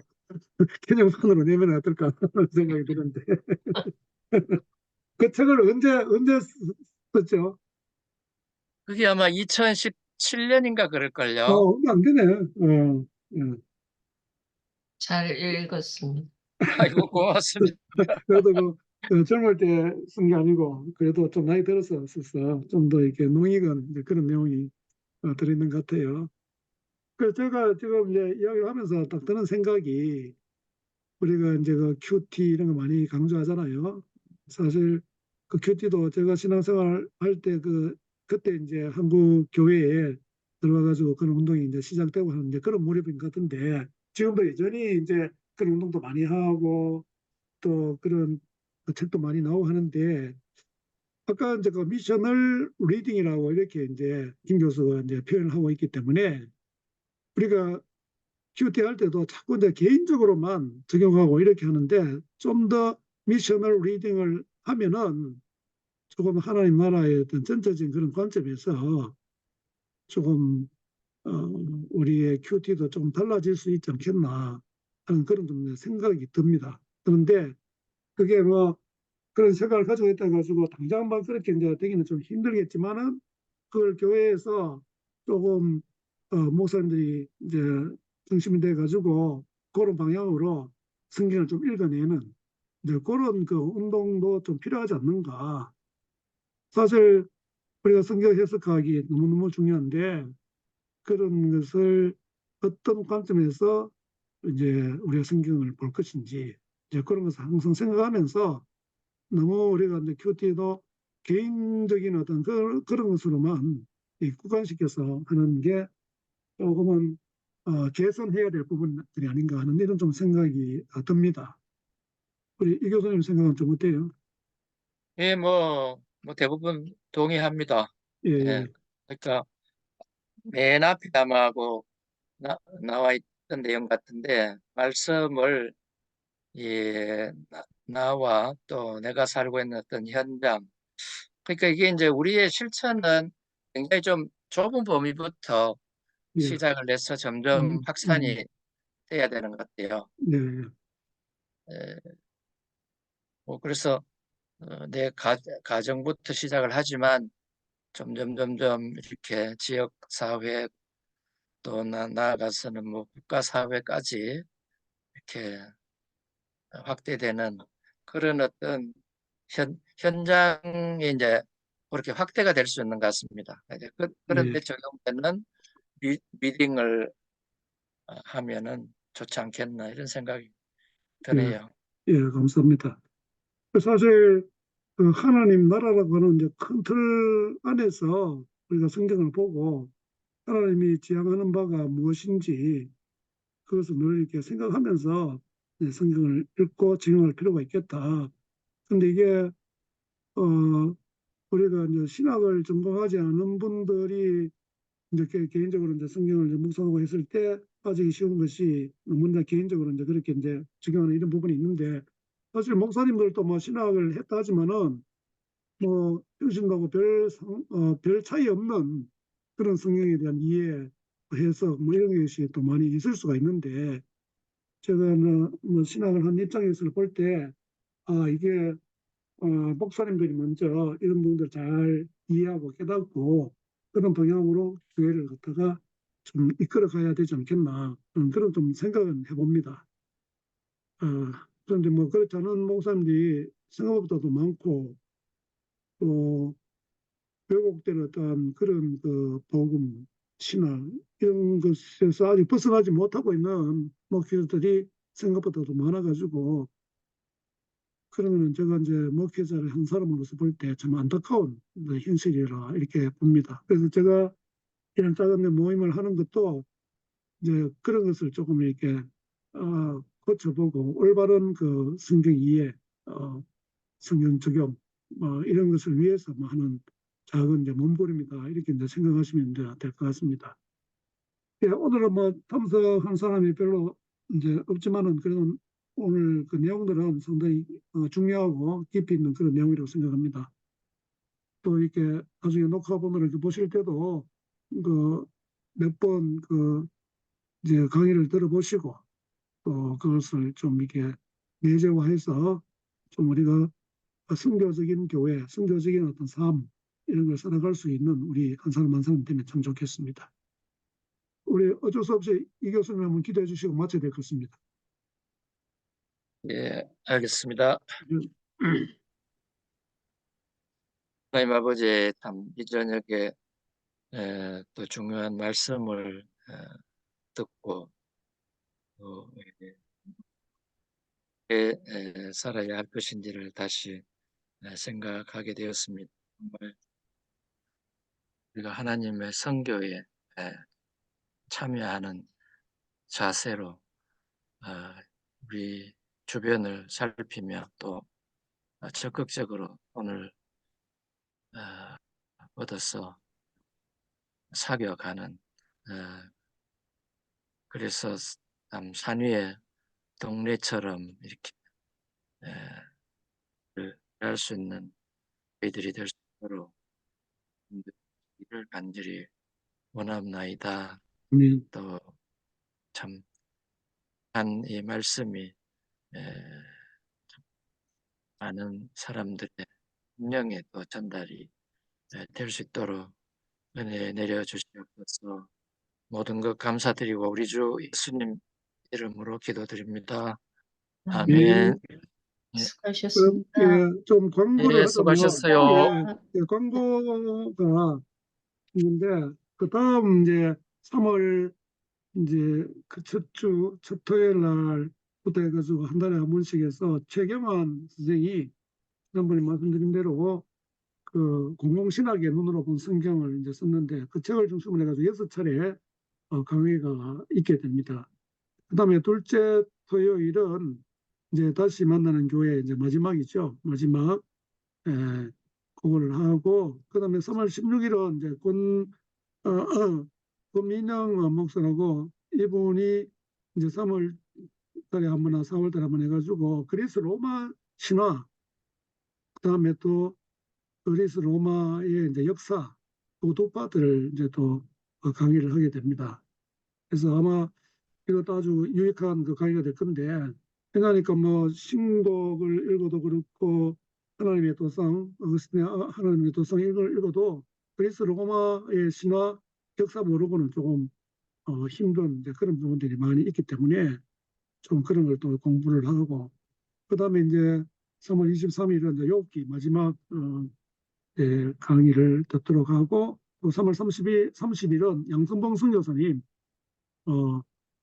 개정판으로 내면 어떨까 하는 생각이 드는데 그 책을 언제 썼죠? 그게 아마 2017년인가 그럴걸요. 안 되네. 예. 잘 읽었습니다. 아이고 고맙습니다. 그래도 젊을 때 쓴 게 아니고 그래도 좀 나이 들어서 썼어. 좀 더 이렇게 농익은 이제 그런 내용이 들어있는 것 같아요. 그래서 제가 지금 이제 이야기를 하면서 딱 드는 생각이 우리가 이제 그 큐티 이런 거 많이 강조하잖아요. 사실 그 큐티도 제가 신앙생활 할 때 그때 이제 한국 교회에 들어가가지고 그런 운동이 이제 시작되고 하는 이제 그런 무렵인 것 같은데 지금도 여전히 이제 그런 운동도 많이 하고 또 그런 그 책도 많이 나오고 하는데 아까 이제 그 미셔널 리딩이라고 이렇게 이제 김 교수가 이제 표현을 하고 있기 때문에 우리가 QT 할 때도 자꾸 이제 개인적으로만 적용하고 이렇게 하는데 좀 더 미셔널 리딩을 하면은 조금 하나님 나라의 어떤 전체적인 그런 관점에서 조금 우리의 QT도 좀 달라질 수 있지 않겠나 하는 그런 좀 생각이 듭니다. 그런데 그게 뭐 그런 생각을 가지고 있다 가지고 당장만 그렇게 이제 되기는 좀 힘들겠지만은 그걸 교회에서 조금 목사님들이 이제 중심이 돼 가지고 그런 방향으로 성경을 좀 읽어내는 이제 그런 그 운동도 좀 필요하지 않는가. 사실 우리가 성경 해석하기 너무너무 중요한데 그런 것을 어떤 관점에서 이제 우리가 성경을 볼 것인지 이제 그런 것을 항상 생각하면서 너무 우리가 이제 큐티도 개인적인 어떤 그런 것으로만 구간시켜서 하는 게 조금은 개선해야 될 부분들이 아닌가 하는 이런 좀 생각이 듭니다. 우리 이 교수님 생각은 좀 어때요? 예, 뭐 대부분 동의합니다. 예, 예, 그러니까 맨 앞에 담하고 나와 있던 내용 같은데 말씀을 나와 또 내가 살고 있는 어떤 현장 그러니까 이게 이제 우리의 실천은 굉장히 좀 좁은 범위부터 예, 시작을 해서 점점 확산이 돼야 되는 것 같아요. 네, 에, 뭐 그래서 내 가정부터 시작을 하지만 점점 이렇게 지역 사회 또 나아가서는 뭐 국가 사회까지 이렇게 확대되는 그런 어떤 현장이 이제 그렇게 확대가 될 수 있는 것 같습니다. 이제 예, 그런데 적용되는 미팅을 하면은 좋지 않겠나 이런 생각이 예, 드네요. 예, 감사합니다. 사실 그 하나님 나라라고 하는 이제 큰 틀 안에서 우리가 성경을 보고 하나님이 지향하는 바가 무엇인지 그것을 늘 이렇게 생각하면서 성경을 읽고 적용할 필요가 있겠다. 근데 이게 우리가 이제 신학을 전공하지 않은 분들이 이제 개인적으로 이제 성경을 이제 묵상하고 했을 때 빠지기 쉬운 것이 너무나 개인적으로 이제 그렇게 이제 적용하는 이런 부분이 있는데 사실 목사님들도 뭐 신학을 했다 하지만은 뭐 평신도하고 별 차이 없는 그런 성경에 대한 이해, 해석 뭐 이런 것이 또 많이 있을 수가 있는데 제가 뭐 신학을 한 입장에서 볼 때 아 이게 목사님들이 먼저 이런 부분들 잘 이해하고 깨닫고 그런 방향으로 교회를 갖다가 좀 이끌어 가야 되지 않겠나 그런 좀 생각은 해봅니다. 어, 그런데 뭐 그렇지 않은 목사님들이 생각보다도 많고 또 왜곡된 어떤 그런 그 복음, 신앙 이런 것에서 아직 벗어나지 못하고 있는 목회자들이 생각보다도 많아가지고 그러면 제가 이제 목회자를 한 사람으로서 볼 때 참 안타까운 현실이라 이렇게 봅니다. 그래서 제가 이런 작은 모임을 하는 것도 이제 그런 것을 조금 이렇게 고쳐보고 올바른 그 성경 이해, 성경 적용 이런 것을 위해서 뭐 하는 작은 이제 몸부림이다 이렇게 이제 생각하시면 될 것 같습니다. 예, 오늘은 뭐 참석한 사람이 별로 이제 없지만은 그래도 오늘 그 내용들은 상당히 중요하고 깊이 있는 그런 내용이라고 생각합니다. 또 이렇게 나중에 녹화 보면 이렇게 보실 때도 그 몇 번 그 이제 강의를 들어보시고 또 그것을 좀 이렇게 내재화해서 좀 우리가 선교적인 교회, 선교적인 어떤 삶 이런 걸 살아갈 수 있는 우리 한 사람 한 사람 되면 참 좋겠습니다. 우리 어쩔 수 없이 이 교수님 한번 기도해 주시고 마쳐야 될 것 같습니다. 예, 알겠습니다. 하나님 아버지 참 이 저녁에 또 중요한 말씀을 듣고 또 살아야 할 것인지를 다시 생각하게 되었습니다. 정말 우리가 하나님의 선교에 참여하는 자세로 우리 주변을 살피며 또 적극적으로 돈을 얻어서 사겨가는 그래서 산 위에 동네처럼 이렇게 할 수 있는 저희들이 될 수 있도록 일을 간절히 원합나이다. 아멘. 또 참 한 이 말씀이 많은 사람들의 심령에 또 전달이 될 수 있도록 은혜 내려주시옵소서. 모든 것 감사드리고 우리 주 예수님 이름으로 기도드립니다. 아멘. 예. 그럼 수고하셨습니다. 좀 광고를 예, 하자면 수고하셨어요. 광고가 있는데 그 다음 이제 3월 이제 그 첫 토요일 날부터 해가지고 한 달에 한 번씩 해서 최경환 선생이 지난번에 말씀드린 대로 그 공공신학의 눈으로 본 성경을 이제 썼는데 그 책을 중심으로 해가지고 6차례 강의가 있게 됩니다. 그 다음에 둘째 토요일은 이제 다시 만나는 교회 이제 마지막이죠. 마지막 그거를 하고 그 다음에 3월 16일은 이제 권민영 목사라고 이분이 이제 3월 달에 한 번, 4월 달에 한 번 해가지고 그리스 로마 신화, 그 다음에 또 그리스 로마의 이제 역사, 두 파트를 이제 또 강의를 하게 됩니다. 그래서 아마 이것도 아주 유익한 그 강의가 될 건데, 그러니까 뭐 신곡을 읽어도 그렇고 하나님의 도성, 어거스틴의 하나님의 도성 이걸 읽어도 그리스 로마의 신화 역사 모르고는 조금 힘든 이제 그런 부분들이 많이 있기 때문에 좀 그런 걸 또 공부를 하고, 그 다음에 이제 3월 23일은 이제 욥기 마지막 강의를 듣도록 하고, 또 3월 30일은 양성봉 선교사님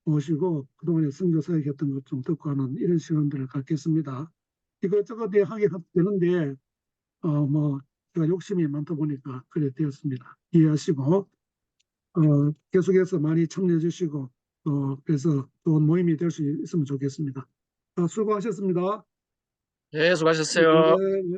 모시고 그동안에 선교 사역했던 것 좀 듣고 하는 이런 시간들을 갖겠습니다. 이것저것 하게 되는데 뭐 제가 욕심이 많다 보니까 그래 되었습니다. 이해하시고 계속해서 많이 참여해 주시고 그래서 좋은 모임이 될 수 있으면 좋겠습니다. 수고하셨습니다. 예, 수고하셨어요. 네, 네.